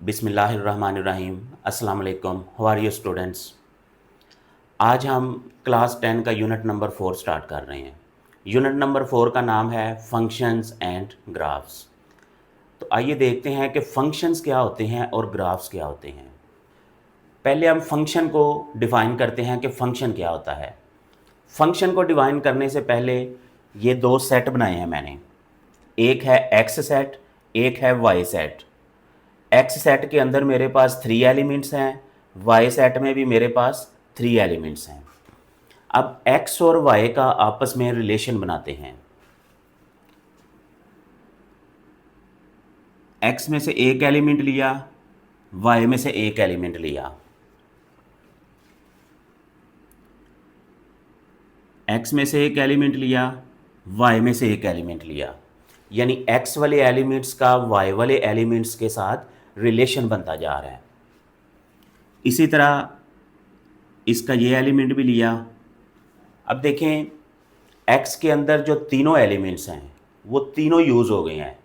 बिस्मिल्लाहिर्रहमानिर्रहीम। अस्सलाम वालेकुम। How are you students. आज हम क्लास 10 का यूनिट नंबर 4 स्टार्ट कर रहे हैं। यूनिट नंबर 4 का नाम है फंक्शंस एंड ग्राफ्स। तो आइए देखते हैं कि फंक्शंस क्या होते हैं और ग्राफ्स क्या होते हैं। पहले हम फंक्शन को डिफ़ाइन करते हैं कि फ़ंक्शन क्या होता है। फंक्शन को डिफ़ाइन करने से पहले ये दो सेट बनाए हैं मैंने। एक है एक्स सेट, एक है वाई सेट। एक्स सेट के अंदर मेरे पास 3 एलिमेंट्स हैं, वाई सेट में भी मेरे पास 3 एलिमेंट्स हैं। अब एक्स और वाई का आपस में रिलेशन बनाते हैं। एक्स में से एक एलिमेंट लिया, वाई में से एक एलिमेंट लिया। एक्स में से एक एलिमेंट लिया, वाई में से एक एलिमेंट लिया, यानी एक्स वाले एलिमेंट्स का वाई वाले एलिमेंट्स के साथ रिलेशन बनता जा रहा है। इसी तरह इसका ये एलिमेंट भी लिया। अब देखें, एक्स के अंदर जो तीनों एलिमेंट्स हैं वो तीनों यूज़ हो गए हैं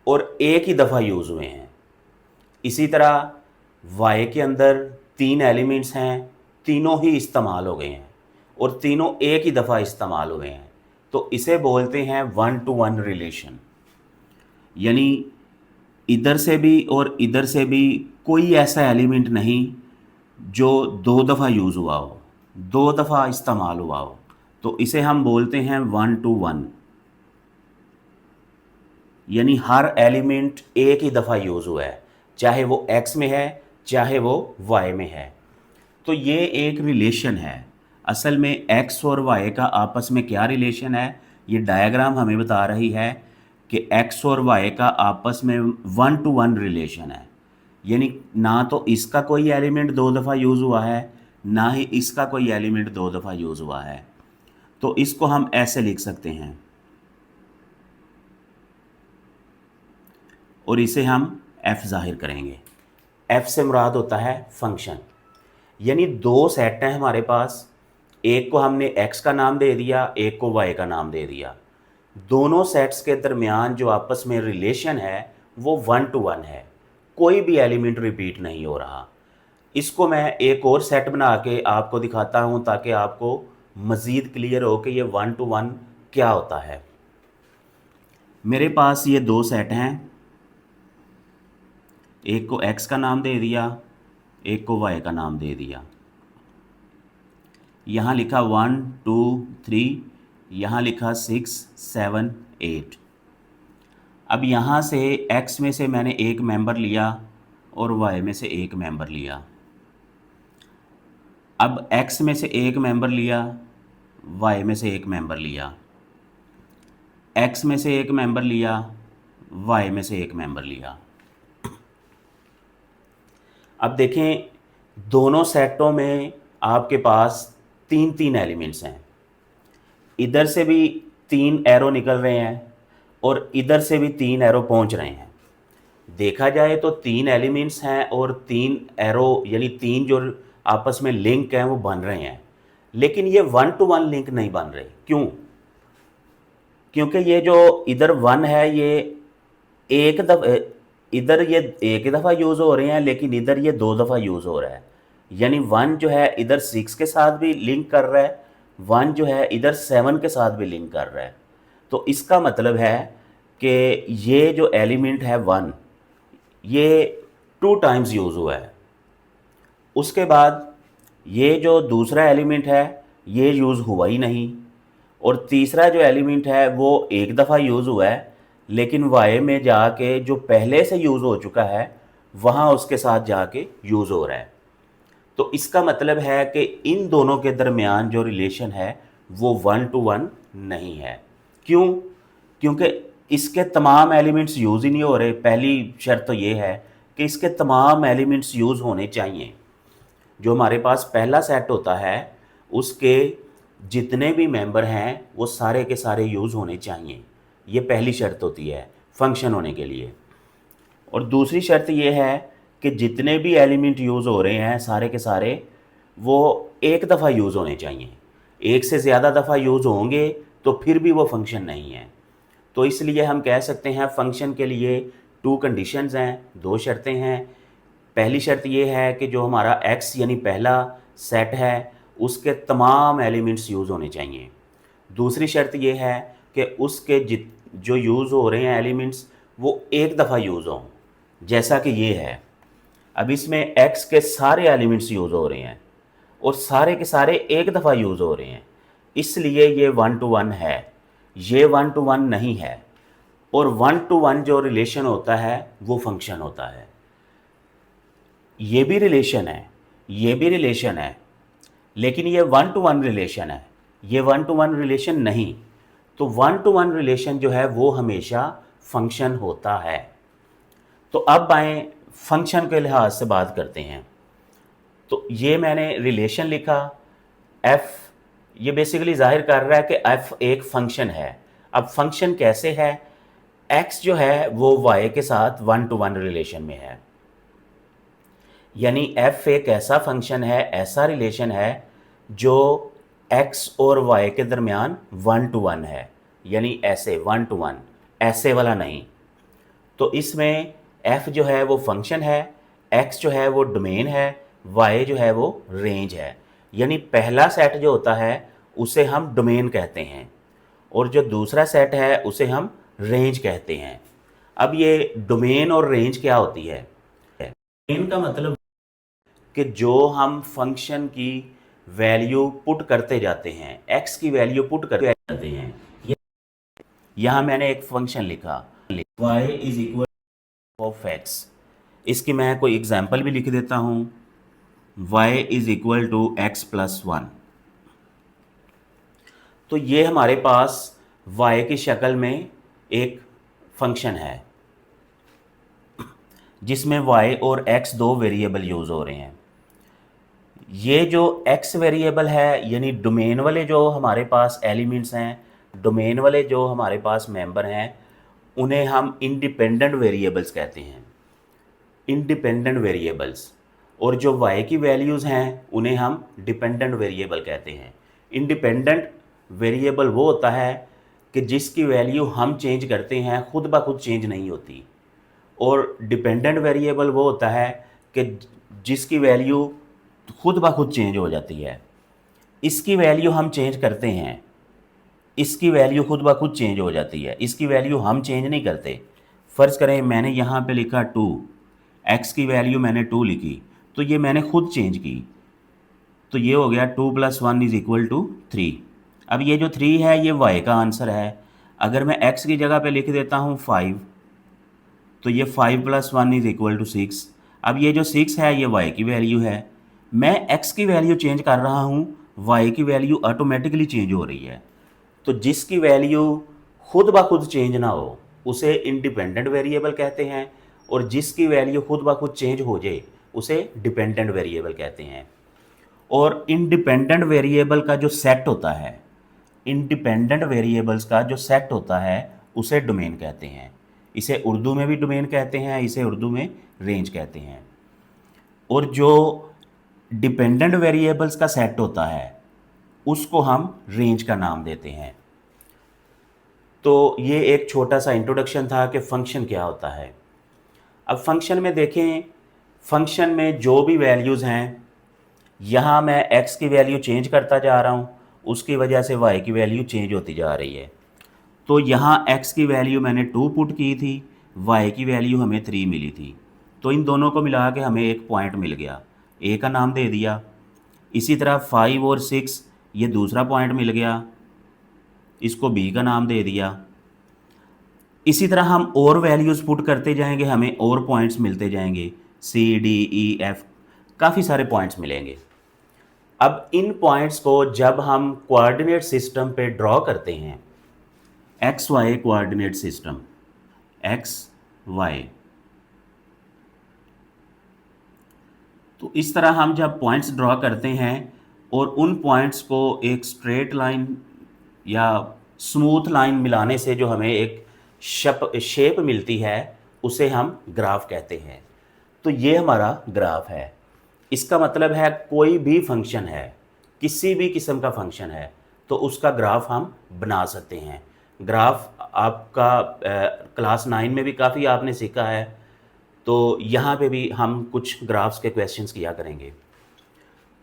और एक ही दफ़ा यूज़ हुए हैं। इसी तरह वाई के अंदर 3 एलिमेंट्स हैं, तीनों ही इस्तेमाल हो गए हैं और तीनों एक ही दफ़ा इस्तेमाल हुए हैं। तो इसे बोलते हैं 1 to 1 रिलेशन, यानी इधर से भी और इधर से भी कोई ऐसा एलिमेंट नहीं जो 2 दफ़ा यूज़ हुआ हो, 2 दफ़ा इस्तेमाल हुआ हो। तो इसे हम बोलते हैं 1 to 1, यानी हर एलिमेंट एक ही दफ़ा यूज़ हुआ है, चाहे वो एक्स में है चाहे वो वाई में है। तो ये एक रिलेशन है। असल में एक्स और वाई का आपस में क्या रिलेशन है, ये डायग्राम हमें बता रही है कि एक्स और वाई का आपस में 1 to 1 रिलेशन है। यानी ना तो इसका कोई एलिमेंट 2 दफ़ा यूज़ हुआ है, ना ही इसका कोई एलिमेंट 2 दफ़ा यूज़ हुआ है। तो इसको हम ऐसे लिख सकते हैं और इसे हम f ज़ाहिर करेंगे। f से मुराद होता है फंक्शन, यानी 2 सेट हैं हमारे पास। एक को हमने x का नाम दे दिया, एक को y का नाम दे दिया। दोनों सेट्स के दरमियान जो आपस में रिलेशन है वो 1 to 1 है, कोई भी एलिमेंट रिपीट नहीं हो रहा। इसको मैं एक और सेट बना के आपको दिखाता हूँ ताकि आपको मज़ीद क्लियर हो कि ये 1 to 1 क्या होता है। मेरे पास ये 2 सेट हैं, एक को x का नाम दे दिया, एक को y का नाम दे दिया। यहाँ लिखा 1 2 3, यहाँ लिखा 6 7 8। अब यहाँ से x में से मैंने एक मेंबर लिया और y में से एक मेंबर लिया। अब x में से एक मेंबर लिया, y में से एक मेंबर लिया, x में से एक मेंबर लिया, y में से एक मेंबर लिया। अब देखें, दोनों सेटों में आपके पास 3 एलिमेंट्स हैं। इधर से भी 3 एरो निकल रहे हैं और इधर से भी 3 एरो पहुंच रहे हैं। देखा जाए तो 3 एलिमेंट्स हैं और 3 एरो यानी 3 जो आपस में लिंक हैं वो बन रहे हैं, लेकिन ये 1 to 1 लिंक नहीं बन रहे। क्यों? क्योंकि ये जो इधर 1 है ये एक दफ़ा, इधर ये एक दफ़ा यूज़ हो रहे हैं, लेकिन इधर ये 2 दफ़ा यूज़ हो रहा है। यानी 1 जो है इधर 6 के साथ भी लिंक कर रहा है, 1 जो है इधर 7 के साथ भी लिंक कर रहा है। तो इसका मतलब है कि ये जो एलिमेंट है 1, ये 2 टाइम्स यूज़ हुआ है। उसके बाद ये जो दूसरा एलिमेंट है ये यूज़ हुआ ही नहीं, और तीसरा जो एलिमेंट है वो एक दफ़ा यूज़ हुआ है, लेकिन वाई में जाके जो पहले से यूज़ हो चुका है वहाँ उसके साथ जाके यूज़ हो रहा है। तो इसका मतलब है कि इन दोनों के दरमियान जो रिलेशन है वो 1 to 1 नहीं है। क्यों? क्योंकि इसके तमाम एलिमेंट्स यूज़ ही नहीं हो रहे। पहली शर्त तो ये है कि इसके तमाम एलिमेंट्स यूज़ होने चाहिए। जो हमारे पास पहला सेट होता है उसके जितने भी मेंबर हैं वो सारे के सारे यूज़ होने चाहिए। ये पहली शर्त होती है फंक्शन होने के लिए। और दूसरी शर्त ये है कि जितने भी एलिमेंट यूज़ हो रहे हैं सारे के सारे वो एक दफ़ा यूज़ होने चाहिए। एक से ज़्यादा दफ़ा यूज़ होंगे तो फिर भी वो फंक्शन नहीं है। तो इसलिए हम कह सकते हैं फंक्शन के लिए 2 कंडीशंस हैं, 2 शर्तें हैं पहली शर्त ये है कि जो हमारा x यानी पहला सेट है उसके तमाम एलिमेंट्स यूज़ होने चाहिए। दूसरी शर्त ये है कि उसके जो यूज़ हो रहे हैं एलिमेंट्स वो एक दफ़ा यूज़ हों, जैसा कि ये है। अब इसमें x के सारे एलिमेंट्स यूज़ हो रहे हैं और सारे के सारे एक दफ़ा यूज़ हो रहे हैं, इसलिए ये 1 to 1 है। ये 1 to 1 नहीं है। और 1 to 1 जो रिलेशन होता है वो फंक्शन होता है। ये भी रिलेशन है, ये भी रिलेशन है, लेकिन ये 1 to 1 रिलेशन है, ये 1 to 1 रिलेशन नहीं। तो 1 to 1 रिलेशन जो है वो हमेशा फंक्शन होता है। तो अब आए फंक्शन के लिहाज से बात करते हैं। तो ये मैंने रिलेशन लिखा f, ये बेसिकली जाहिर कर रहा है कि f एक फंक्शन है। अब फंक्शन कैसे है? x जो है वो y के साथ 1 to 1 रिलेशन में है, यानी f एक ऐसा फंक्शन है, ऐसा रिलेशन है जो x और y के दरमियान 1 to 1 है, यानी ऐसे 1 to 1, ऐसे वाला नहीं। तो इसमें f जो है वो फंक्शन है, x जो है वो डोमेन है, y जो है वो रेंज है। यानी पहला सेट जो होता है उसे हम डोमेन कहते हैं और जो दूसरा सेट है उसे हम रेंज कहते हैं। अब ये डोमेन और रेंज क्या होती है? डोमेन का मतलब कि जो हम फंक्शन की वैल्यू पुट करते जाते हैं, x की वैल्यू पुट करते जाते हैं। यहाँ मैंने एक फंक्शन लिखा y is equal of x। इसकी मैं कोई एग्जांपल भी लिख देता हूँ, y is equal to x plus 1। तो ये हमारे पास y की शक्ल में एक फंक्शन है जिसमें y और x दो वेरिएबल यूज़ हो रहे हैं। ये जो x वेरिएबल है यानी डोमेन वाले जो हमारे पास एलिमेंट्स हैं, डोमेन वाले जो हमारे पास मेंबर हैं, उन्हें हम इंडिपेंडेंट वेरिएबल्स कहते हैं, इंडिपेंडेंट वेरिएबल्स। और जो y की वैल्यूज़ हैं उन्हें हम डिपेंडेंट वेरिएबल कहते हैं। इंडिपेंडेंट वेरिएबल वो होता है कि जिसकी वैल्यू हम चेंज करते हैं खुद ब खुद चेंज नहीं होती, और डिपेंडेंट वेरिएबल वो होता है कि जिसकी वैल्यू खुद ब खुद चेंज हो जाती है। इसकी वैल्यू हम चेंज करते हैं, इसकी वैल्यू खुद ब खुद चेंज हो जाती है, इसकी वैल्यू हम चेंज नहीं करते। फ़र्ज़ करें मैंने यहाँ पे लिखा 2, x की वैल्यू मैंने 2 लिखी, तो ये मैंने खुद चेंज की, तो ये हो गया 2 + 1 इज़ इक्वल टू 3। अब ये जो 3 है ये y का आंसर है। अगर मैं x की जगह पे लिख देता हूँ 5, तो ये 5 + 1 इज़ इक्वल टू 6। अब ये जो 6 है ये y की वैल्यू है। मैं x की वैल्यू चेंज कर रहा हूँ, y की वैल्यू ऑटोमेटिकली चेंज हो रही है। तो जिसकी वैल्यू खुद ब खुद चेंज ना हो उसे इंडिपेंडेंट वेरिएबल कहते हैं, और जिसकी वैल्यू खुद ब खुद चेंज हो जाए उसे डिपेंडेंट वेरिएबल कहते हैं। और इंडिपेंडेंट वेरिएबल का जो सेट होता है, इंडिपेंडेंट वेरिएबल्स का जो सेट होता है उसे डोमेन कहते हैं। इसे उर्दू में भी डोमेन कहते हैं, इसे उर्दू में रेंज कहते हैं। और जो डिपेंडेंट वेरिएबल्स का सेट होता है उसको हम रेंज का नाम देते हैं। तो ये एक छोटा सा इंट्रोडक्शन था कि फ़ंक्शन क्या होता है। अब फंक्शन में देखें, फंक्शन में जो भी वैल्यूज़ हैं, यहाँ मैं x की वैल्यू चेंज करता जा रहा हूँ, उसकी वजह से y की वैल्यू चेंज होती जा रही है। तो यहाँ x की वैल्यू मैंने 2 पुट की थी, y की वैल्यू हमें 3 मिली थी, तो इन दोनों को मिला के हमें एक पॉइंट मिल गया, a का नाम दे दिया। इसी तरह 5 और 6 ये दूसरा पॉइंट मिल गया, इसको b का नाम दे दिया। इसी तरह हम और वैल्यूज़ पुट करते जाएंगे, हमें और पॉइंट्स मिलते जाएंगे, C D E F, काफ़ी सारे पॉइंट्स मिलेंगे। अब इन पॉइंट्स को जब हम कोऑर्डिनेट सिस्टम पे ड्रॉ करते हैं, X Y coordinate system, X Y, तो इस तरह हम जब पॉइंट्स ड्रॉ करते हैं और उन पॉइंट्स को एक स्ट्रेट लाइन या स्मूथ लाइन मिलाने से जो हमें एक शेप मिलती है उसे हम ग्राफ कहते हैं। तो ये हमारा ग्राफ है। इसका मतलब है कोई भी फंक्शन है, किसी भी किस्म का फंक्शन है, तो उसका ग्राफ हम बना सकते हैं। ग्राफ आपका क्लास 9 में भी काफ़ी आपने सीखा है तो यहाँ पे भी हम कुछ ग्राफ्स के क्वेश्चंस किया करेंगे।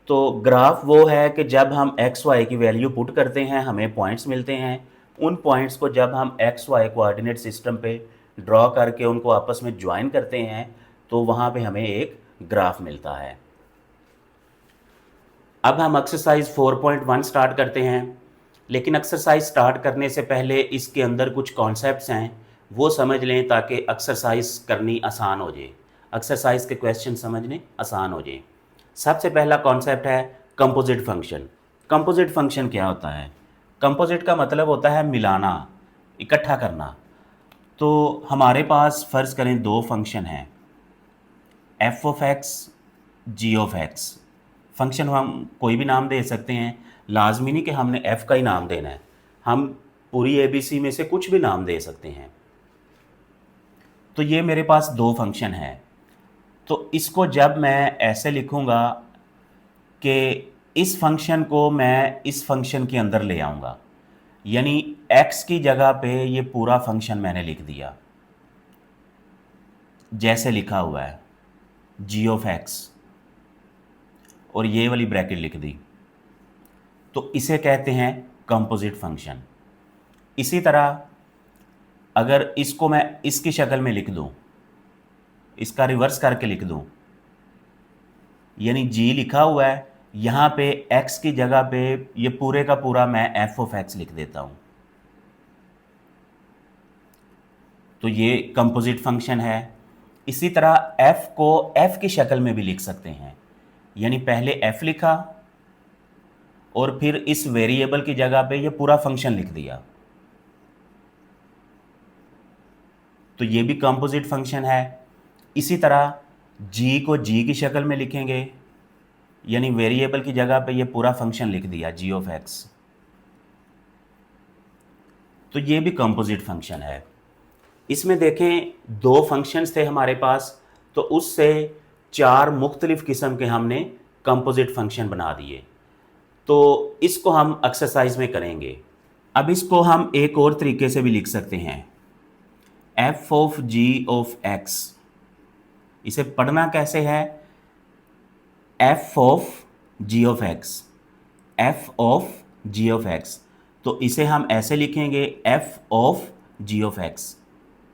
तो ग्राफ वो है कि जब हम एक्स वाई की वैल्यू पुट करते हैं हमें पॉइंट्स मिलते हैं। उन पॉइंट्स को जब हम एक्स वाई कोऑर्डिनेट सिस्टम पे ड्रॉ करके उनको आपस में ज्वाइन करते हैं तो वहाँ पे हमें एक ग्राफ मिलता है। अब हम एक्सरसाइज 4.1 स्टार्ट करते हैं, लेकिन एक्सरसाइज स्टार्ट करने से पहले इसके अंदर कुछ कॉन्सेप्ट्स हैं वो समझ लें ताकि एक्सरसाइज करनी आसान हो जाए, एक्सरसाइज के क्वेश्चन समझने आसान हो जाए। सबसे पहला कॉन्सेप्ट है कंपोजिट फंक्शन। कंपोजिट फंक्शन क्या होता है? कंपोजिट का मतलब होता है मिलाना, इकट्ठा करना। तो हमारे पास फ़र्ज़ करें दो फंक्शन हैं, F of X, G of X. Function हम कोई भी नाम दे सकते हैं, लाजमी नहीं कि हमने एफ़ का ही नाम देना है, हम पूरी एबीसी में से कुछ भी नाम दे सकते हैं। तो ये मेरे पास दो फंक्शन हैं। तो इसको जब मैं ऐसे लिखूँगा कि इस फंक्शन को मैं इस फंक्शन के अंदर ले आऊँगा, यानी एक्स की जगह पे ये पूरा फंक्शन मैंने लिख दिया, जैसे लिखा हुआ है जी ऑफ एक्स, और ये वाली ब्रैकेट लिख दी, तो इसे कहते हैं कंपोजिट फंक्शन। इसी तरह अगर इसको मैं इसकी शक्ल में लिख दूं, इसका रिवर्स करके लिख दूं, यानी जी लिखा हुआ है, यहाँ पे एक्स की जगह पे ये पूरे का पूरा मैं एफ ऑफ एक्स लिख देता हूँ, तो ये कंपोजिट फंक्शन है। इसी तरह एफ को एफ की शक्ल में भी लिख सकते हैं, यानी पहले एफ लिखा और फिर इस वेरिएबल की जगह पे ये पूरा फंक्शन लिख दिया, तो ये भी कंपोजिट फंक्शन है। इसी तरह जी को जी की शक्ल में लिखेंगे, यानी वेरिएबल की जगह पे ये पूरा फंक्शन लिख दिया जी ऑफ एक्स, तो ये भी कंपोजिट फंक्शन है। इसमें देखें दो फंक्शंस थे हमारे पास, तो उससे चार मुख्तलिफ किस्म के हमने कंपोजिट फंक्शन बना दिए। तो इसको हम एक्सरसाइज में करेंगे। अब इसको हम एक और तरीके से भी लिख सकते हैं, F of G of X. इसे पढ़ना कैसे है? F of G of X, F of G of X. तो इसे हम ऐसे लिखेंगे F of G of X,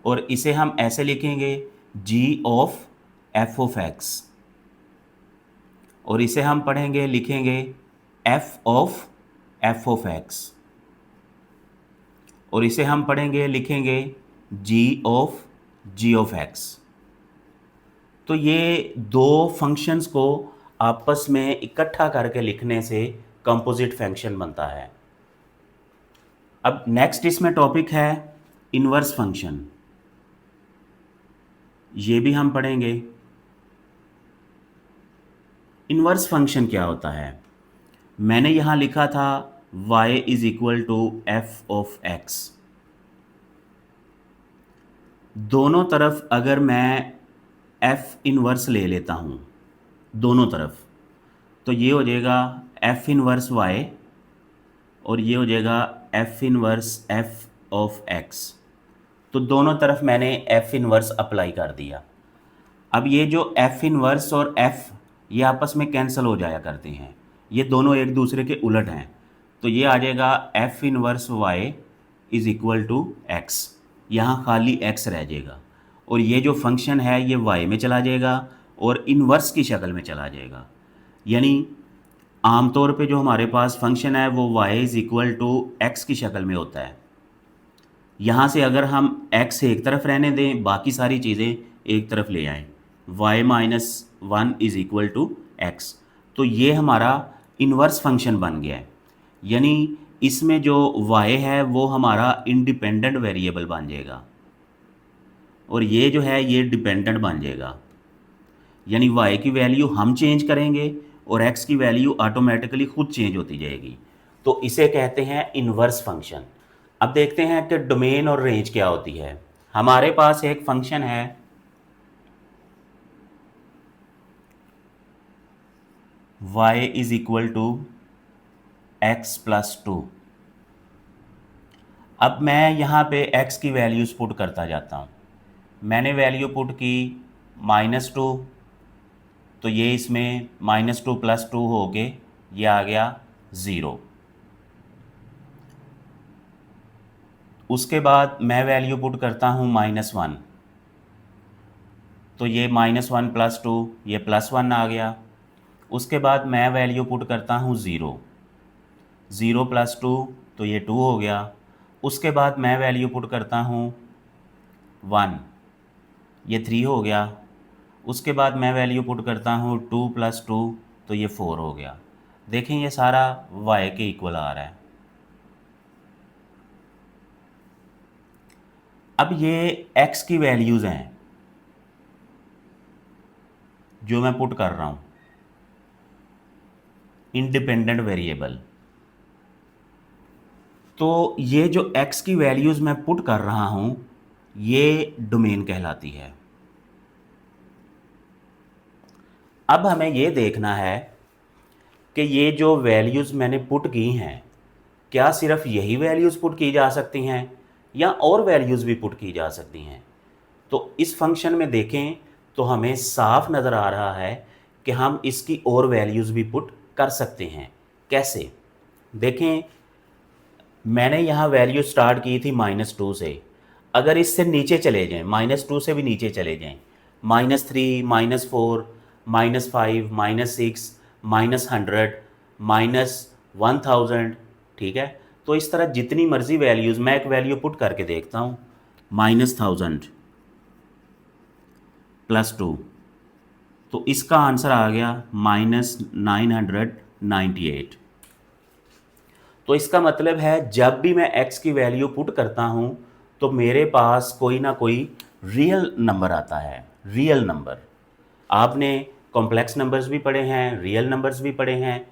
और इसे हम ऐसे लिखेंगे G of F of X, और इसे हम पढ़ेंगे लिखेंगे एफ ऑफ एक्स, और इसे हम पढ़ेंगे लिखेंगे जी ऑफ एक्स। तो ये दो फंक्शंस को आपस में इकट्ठा करके लिखने से कंपोजिट फंक्शन बनता है। अब नेक्स्ट इसमें टॉपिक है इन्वर्स फंक्शन, ये भी हम पढ़ेंगे। इन्वर्स फंक्शन क्या होता है? मैंने यहाँ लिखा था y is equal to F of X. दोनों तरफ अगर मैं एफ इन्वर्स ले लेता हूँ दोनों तरफ, तो ये हो जाएगा एफ इन्वर्स y, और ये हो जाएगा F inverse F of X. तो दोनों तरफ मैंने एफ इन्वर्स अप्लाई कर दिया। अब ये जो एफ इन्वर्स और एफ ये आपस में कैंसिल हो जाया करते हैं, ये दोनों एक दूसरे के उलट हैं, तो ये आ जाएगा F inverse Y is equal to X, यहाँ खाली एक्स रह जाएगा, और ये जो फंक्शन है ये वाई में चला जाएगा और इन्वर्स की शक्ल में चला जाएगा। यानी आमतौर पे जो हमारे पास फंक्शन है वो Y is equal to X की शक्ल में होता है। यहाँ से अगर हम x एक तरफ रहने दें, बाकी सारी चीज़ें एक तरफ ले आएँ, y minus one is equal to x, तो ये हमारा इन्वर्स फंक्शन बन गया है। यानी इसमें जो y है वो हमारा इंडिपेंडेंट वेरिएबल बन जाएगा, और ये जो है ये डिपेंडेंट बन जाएगा। यानी y की वैल्यू हम चेंज करेंगे और x की वैल्यू ऑटोमेटिकली खुद चेंज होती जाएगी, तो इसे कहते हैं इन्वर्स फंक्शन। अब देखते हैं कि डोमेन और रेंज क्या होती है। हमारे पास एक फंक्शन है y is equal to x plus two. अब मैं यहाँ पे x की वैल्यूज़ पुट करता जाता हूँ। मैंने वैल्यू पुट की -2, तो ये इसमें -2 + 2 हो के ये आ गया 0। उसके बाद मैं वैल्यू पुट करता हूँ -1, तो ये -1 + 2 ये +1 आ गया। उसके बाद मैं वैल्यू पुट करता हूँ 0, 0 + 2 तो ये 2 हो गया। उसके बाद मैं वैल्यू पुट करता हूँ 1, ये 3 हो गया। उसके बाद मैं वैल्यू पुट करता हूँ 2 + 2 तो ये 4 हो गया। देखें ये सारा y के इक्वल आ रहा है। अब ये x की वैल्यूज़ हैं जो मैं पुट कर रहा हूँ, इंडिपेंडेंट वेरिएबल। तो ये जो x की वैल्यूज़ मैं पुट कर रहा हूँ ये डोमेन कहलाती है। अब हमें ये देखना है कि ये जो वैल्यूज़ मैंने पुट की हैं क्या सिर्फ यही वैल्यूज़ पुट की जा सकती हैं या और वैल्यूज़ भी पुट की जा सकती हैं। तो इस फंक्शन में देखें तो हमें साफ नज़र आ रहा है कि हम इसकी और वैल्यूज़ भी पुट कर सकते हैं। कैसे? देखें, मैंने यहाँ वैल्यू स्टार्ट की थी -2 से। अगर इससे नीचे चले जाएं, -2 से भी नीचे चले जाएं, -3, -4, -5, -6, -100, -1000, ठीक है। तो इस तरह जितनी मर्ज़ी वैल्यूज़, मैं एक वैल्यू पुट करके देखता हूँ, -1000 + 2, तो इसका आंसर आ गया -998। तो इसका मतलब है जब भी मैं x की वैल्यू पुट करता हूँ तो मेरे पास कोई ना कोई रियल नंबर आता है। रियल नंबर, आपने कॉम्प्लेक्स नंबर्स भी पढ़े हैं, रियल नंबर्स भी पढ़े हैं।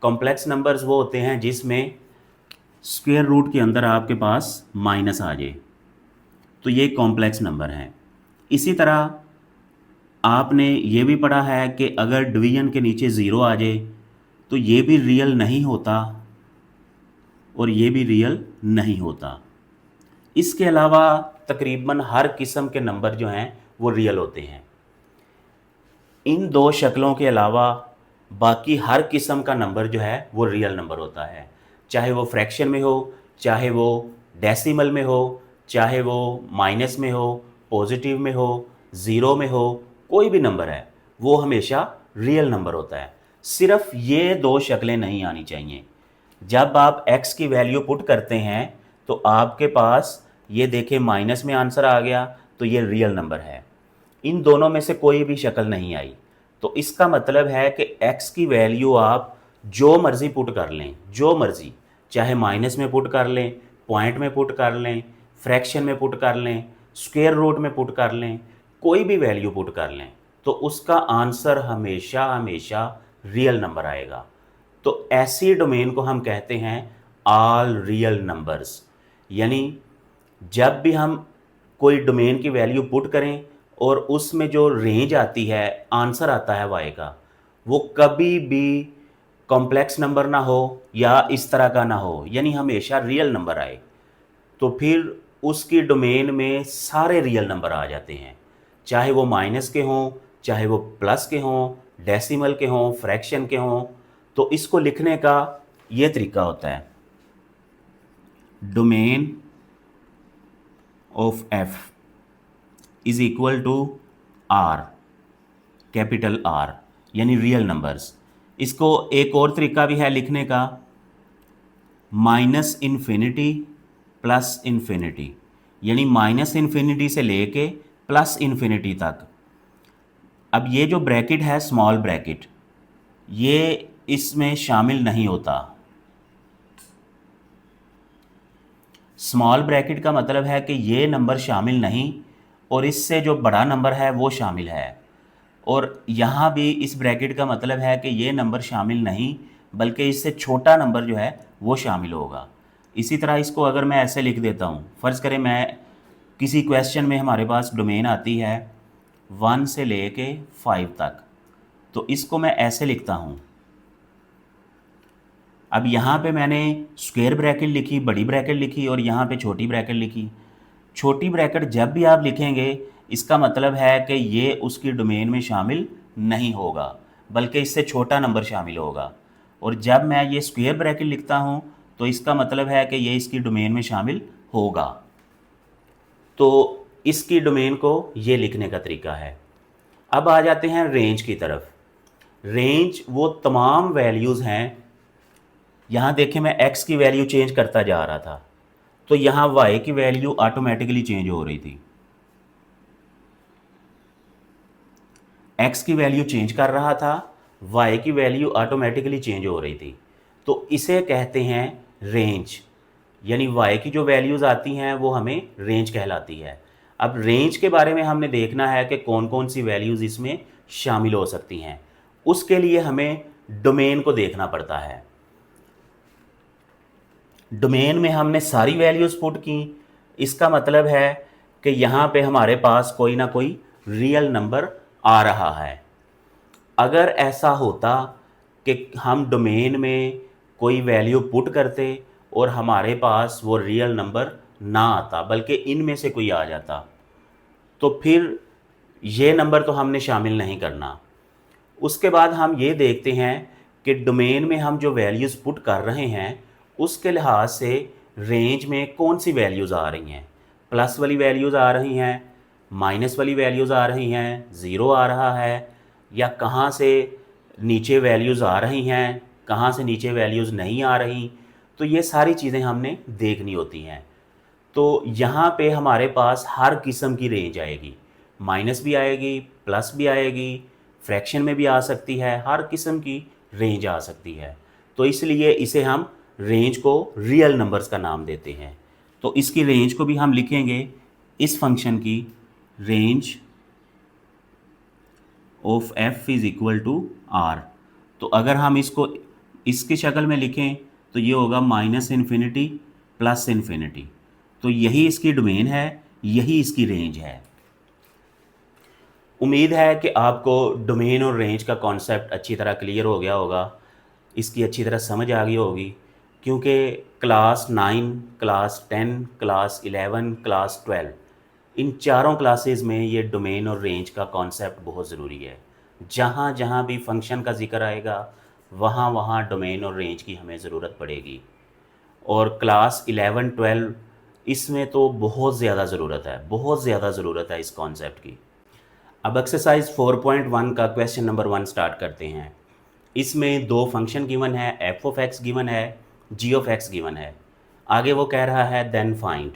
कॉम्प्लेक्स नंबर्स वो होते हैं जिसमें स्क्वायर रूट के अंदर आपके पास माइनस आ जाए, तो ये कॉम्प्लेक्स नंबर हैं। इसी तरह आपने ये भी पढ़ा है कि अगर डिवीजन के नीचे ज़ीरो आ जाए तो ये भी रियल नहीं होता और ये भी रियल नहीं होता। इसके अलावा तकरीबन हर किस्म के नंबर जो हैं वो रियल होते हैं। इन दो शक्लों के अलावा बाकी हर किस्म का नंबर जो है वो रियल नंबर होता है, चाहे वो फ्रैक्शन में हो, चाहे वो डेसिमल में हो, चाहे वो माइनस में हो, पॉजिटिव में हो, ज़ीरो में हो, कोई भी नंबर है वो हमेशा रियल नंबर होता है। सिर्फ ये दो शक्लें नहीं आनी चाहिए। जब आप x की वैल्यू पुट करते हैं तो आपके पास ये देखें माइनस में आंसर आ गया तो ये रियल नंबर है। इन दोनों में से कोई भी शक्ल नहीं आई, तो इसका मतलब है कि x की वैल्यू आप जो मर्ज़ी पुट कर लें, जो मर्ज़ी, चाहे माइनस में पुट कर लें, पॉइंट में पुट कर लें, फ्रैक्शन में पुट कर लें, स्क्वायर रूट में पुट कर लें, कोई भी वैल्यू पुट कर लें, तो उसका आंसर हमेशा हमेशा रियल नंबर आएगा। तो ऐसी डोमेन को हम कहते हैं ऑल रियल नंबर्स। यानी जब भी हम कोई डोमेन की वैल्यू पुट करें और उसमें जो रेंज आती है, आंसर आता है y का, वो कभी भी कॉम्प्लेक्स नंबर ना हो या इस तरह का ना हो, यानी हमेशा रियल नंबर आए, तो फिर उसकी डोमेन में सारे रियल नंबर आ जाते हैं, चाहे वो माइनस के हों, चाहे वो प्लस के हों, डेसिमल के हों, फ्रैक्शन के हों। तो इसको लिखने का ये तरीका होता है, domain of f is equal to r, capital R, यानी रियल नंबर्स। इसको एक और तरीका भी है लिखने का, -∞ +∞, यानी -∞ से लेके +∞ तक। अब ये जो ब्रैकेट है, स्मॉल ब्रैकेट, ये इसमें शामिल नहीं होता। स्मॉल ब्रैकेट का मतलब है कि ये नंबर शामिल नहीं और इससे जो बड़ा नंबर है वो शामिल है। और यहाँ भी इस ब्रैकेट का मतलब है कि ये नंबर शामिल नहीं बल्कि इससे छोटा नंबर जो है वो शामिल होगा। इसी तरह इसको अगर मैं ऐसे लिख देता हूँ, फ़र्ज़ करें मैं किसी क्वेश्चन में हमारे पास डोमेन आती है 1 से लेके 5 तक, तो इसको मैं ऐसे लिखता हूँ। अब यहाँ पे मैंने स्क्वायर ब्रैकेट लिखी, बड़ी ब्रैकेट लिखी और यहाँ पे छोटी ब्रैकेट लिखी। छोटी ब्रैकेट जब भी आप लिखेंगे इसका मतलब है कि ये उसकी डोमेन में शामिल नहीं होगा, बल्कि इससे छोटा नंबर शामिल होगा। और जब मैं ये स्क्वायर ब्रैकेट लिखता हूँ तो इसका मतलब है कि ये इसकी डोमेन में शामिल होगा। तो इसकी डोमेन को ये लिखने का तरीका है। अब आ जाते हैं रेंज की तरफ। रेंज वो तमाम वैल्यूज़ हैं। यहाँ देखें, मैं x की वैल्यू चेंज करता जा रहा था तो यहाँ y की वैल्यू ऑटोमेटिकली चेंज हो रही थी। x की वैल्यू चेंज कर रहा था, y की वैल्यू ऑटोमेटिकली चेंज हो रही थी। तो इसे कहते हैं रेंज, यानी y की जो वैल्यूज़ आती हैं वो हमें रेंज कहलाती है। अब रेंज के बारे में हमने देखना है कि कौन कौन सी वैल्यूज़ इसमें शामिल हो सकती हैं। उसके लिए हमें डोमेन को देखना पड़ता है। डोमेन में हमने सारी वैल्यूज़ पुट की, इसका मतलब है कि यहाँ पे हमारे पास कोई ना कोई रियल नंबर आ रहा है। अगर ऐसा होता कि हम डोमेन में कोई वैल्यू पुट करते और हमारे पास वो रियल नंबर ना आता बल्कि इनमें से कोई आ जाता, तो फिर ये नंबर तो हमने शामिल नहीं करना। उसके बाद हम ये देखते हैं कि डोमेन में हम जो वैल्यूज़ पुट कर रहे हैं उसके लिहाज से रेंज में कौन सी वैल्यूज़ आ रही हैं। प्लस वाली वैल्यूज़ आ रही हैं, माइनस वाली वैल्यूज़ आ रही हैं, ज़ीरो आ रहा है, या कहाँ से नीचे वैल्यूज़ आ रही हैं, कहाँ से नीचे वैल्यूज़ नहीं आ रही। तो ये सारी चीज़ें हमने देखनी होती हैं। तो यहाँ पे हमारे पास हर किस्म की रेंज आएगी, माइनस भी आएगी, प्लस भी आएगी, फ्रैक्शन में भी आ सकती है, हर किस्म की रेंज आ सकती है। तो इसलिए इसे हम रेंज को रियल नंबर्स का नाम देते हैं। तो इसकी रेंज को भी हम लिखेंगे इस फंक्शन की range of f is equal to r। तो अगर हम इसको इसकी शक्ल में लिखें तो ये होगा माइनस इन्फिनिटी प्लस इन्फिनिटी। तो यही इसकी डोमेन है, यही इसकी रेंज है। उम्मीद है कि आपको डोमेन और रेंज का कॉन्सेप्ट अच्छी तरह क्लियर हो गया होगा, इसकी अच्छी तरह समझ आ गई होगी, क्योंकि क्लास 9, क्लास 10, क्लास 11, क्लास 12 इन चारों क्लासेस में ये डोमेन और रेंज का कॉन्सेप्ट बहुत ज़रूरी है। जहाँ जहाँ भी फंक्शन का ज़िक्र आएगा वहाँ वहाँ डोमेन और रेंज की हमें ज़रूरत पड़ेगी। और क्लास 11, 12 इसमें तो बहुत ज़्यादा ज़रूरत है, बहुत ज़्यादा ज़रूरत है इस कॉन्सेप्ट की। अब एक्सरसाइज 4.1 का क्वेश्चन नंबर 1 स्टार्ट करते हैं। इसमें दो फंक्शन गिवन है, एफ ऑफ एक्स गिवन है, जी ऑफ एक्स गिवन है। आगे वो कह रहा है देन फाइंड।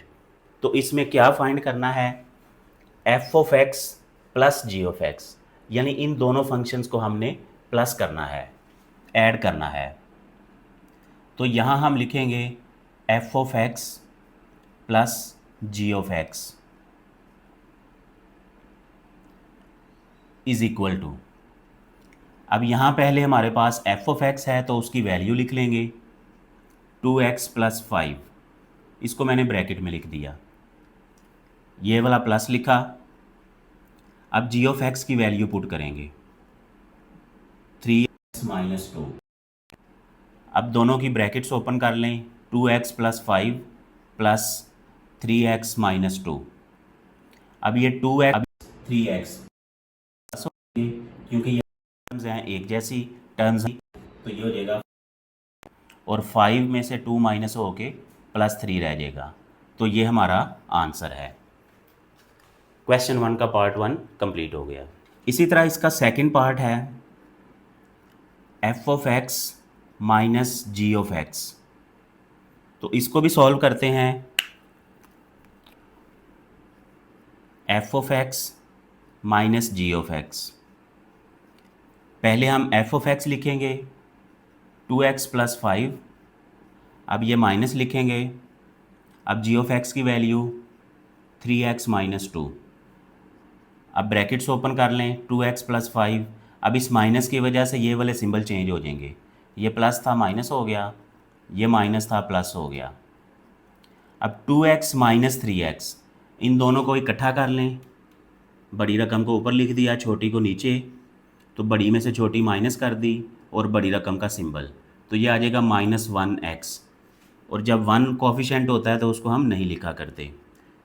तो इसमें क्या फाइंड करना है, F of X plus G of X, यानी इन दोनों फंक्शंस को हमने प्लस करना है, ऐड करना है। तो यहाँ हम लिखेंगे F of X plus G of X is equal to, अब यहाँ पहले हमारे पास एफ ऑफ एक्स है तो उसकी वैल्यू लिख लेंगे 2x प्लस 5, इसको मैंने ब्रैकेट में लिख दिया, ये वाला प्लस लिखा। अब जी ऑफ एक्स की वैल्यू पुट करेंगे 3x माइनस 2। अब दोनों की ब्रैकेट्स ओपन कर लें, 2x plus 5 plus 3x minus 2। अब ये 2x 3x क्योंकि ये टर्म्स हैं एक जैसी टर्म्स हैं, तो ये हो जाएगा और 5 में से 2 माइनस हो के प्लस 3 रह जाएगा। तो ये हमारा आंसर है। क्वेश्चन 1 का पार्ट 1 कंप्लीट हो गया। इसी तरह इसका सेकंड पार्ट है F of X minus G of X. तो इसको भी सॉल्व करते हैं। F of X minus G of X, पहले हम एफ ऑफ एक्स लिखेंगे 2x प्लस 5, अब ये माइनस लिखेंगे। अब जी ऑफ एक्स की वैल्यू 3x माइनस 2। अब ब्रैकेट्स ओपन कर लें, 2x प्लस 5। अब इस माइनस की वजह से ये वाले सिंबल चेंज हो जाएंगे, ये प्लस था माइनस हो गया, ये माइनस था प्लस हो गया। अब 2x माइनस 3x, इन दोनों को इकट्ठा कर लें, बड़ी रकम को ऊपर लिख दिया, छोटी को नीचे, तो बड़ी में से छोटी माइनस कर दी और बड़ी रकम का सिंबल, तो ये आ जाएगा -1x। और जब 1 कोफिशेंट होता है तो उसको हम नहीं लिखा करते,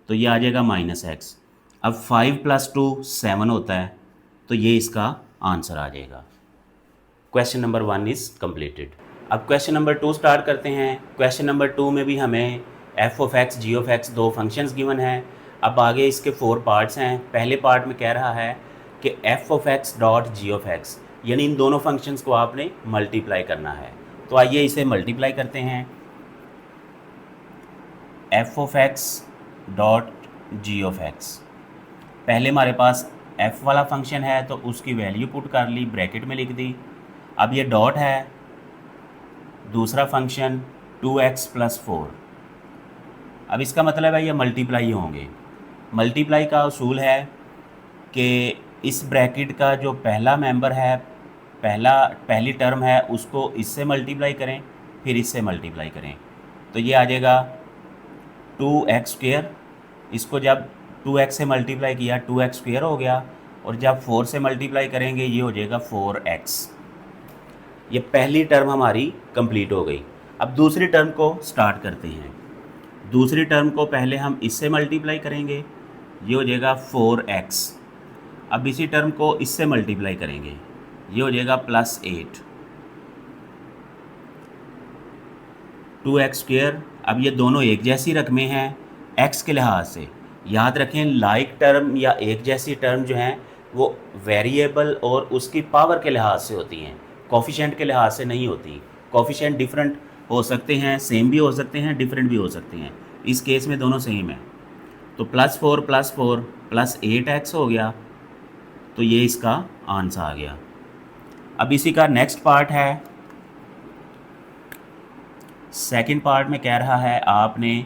तो ये आ जाएगा -x। अब 5 + 2 7 होता है, तो ये इसका आंसर आ जाएगा। Question number 1 is completed. अब क्वेश्चन नंबर 2 स्टार्ट करते हैं। क्वेश्चन नंबर 2 में भी हमें f of x g of x दो फंक्शंस गिवन हैं। अब आगे इसके 4 पार्ट्स हैं। पहले पार्ट में कह रहा है कि f of x dot g of x, यानी इन दोनों फंक्शंस को आपने मल्टीप्लाई करना है। तो आइए इसे मल्टीप्लाई करते हैं। f of x dot g of x, पहले हमारे पास f वाला फंक्शन है तो उसकी वैल्यू पुट कर ली, ब्रैकेट में लिख दी। अब ये डॉट है दूसरा फंक्शन 2x + 4। अब इसका मतलब है ये मल्टीप्लाई होंगे। मल्टीप्लाई का उसूल है कि इस ब्रैकेट का जो पहला मेंबर है, पहली टर्म है, उसको इससे मल्टीप्लाई करें, फिर इससे मल्टीप्लाई करें, तो ये आ जाएगा 2x²। इसको जब 2x से मल्टीप्लाई किया 2x² हो गया, और जब 4 से मल्टीप्लाई करेंगे ये हो जाएगा 4x। ये पहली टर्म हमारी कंप्लीट हो गई। अब दूसरी टर्म को स्टार्ट करते हैं। दूसरी टर्म को पहले हम इससे मल्टीप्लाई करेंगे, ये हो जाएगा 4x। अब इसी टर्म को इससे मल्टीप्लाई करेंगे, ये हो जाएगा +8 2x²। अब ये दोनों एक जैसी रकमें हैं x के लिहाज से। याद रखें, लाइक टर्म या एक जैसी टर्म जो हैं वो वेरिएबल और उसकी पावर के लिहाज से होती हैं, कोफिशिएंट के लिहाज से नहीं होती। कोफिशिएंट डिफरेंट हो सकते हैं, सेम भी हो सकते हैं, डिफरेंट भी हो सकते हैं। इस केस में दोनों सेम है। तो +4 + 4 +8x हो गया, तो ये इसका आंसर आ गया। अब इसी का नेक्स्ट पार्ट है। सेकंड पार्ट में कह रहा है आपने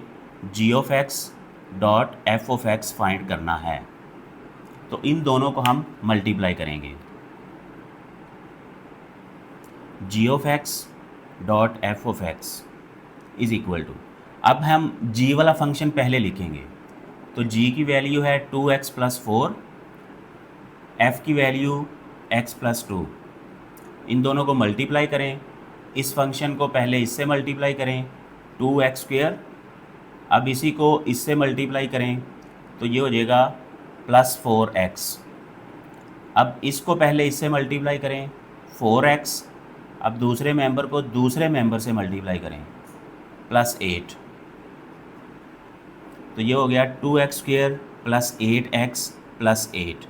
g of x dot f of x find करना है। तो इन दोनों को हम मल्टीप्लाई करेंगे। g of x dot f of x is equal to, अब हम g वाला फंक्शन पहले लिखेंगे। तो g की वैल्यू है 2x + 4, f की वैल्यू x + 2। इन दोनों को मल्टीप्लाई करें। इस फंक्शन को पहले इससे मल्टीप्लाई करें 2x²। अब इसी को इससे मल्टीप्लाई करें तो ये हो जाएगा +4x। अब इसको पहले इससे मल्टीप्लाई करें 4x। अब दूसरे मेंबर को दूसरे मेंबर से मल्टीप्लाई करें +8, तो ये हो गया 2x² + 8x + 8।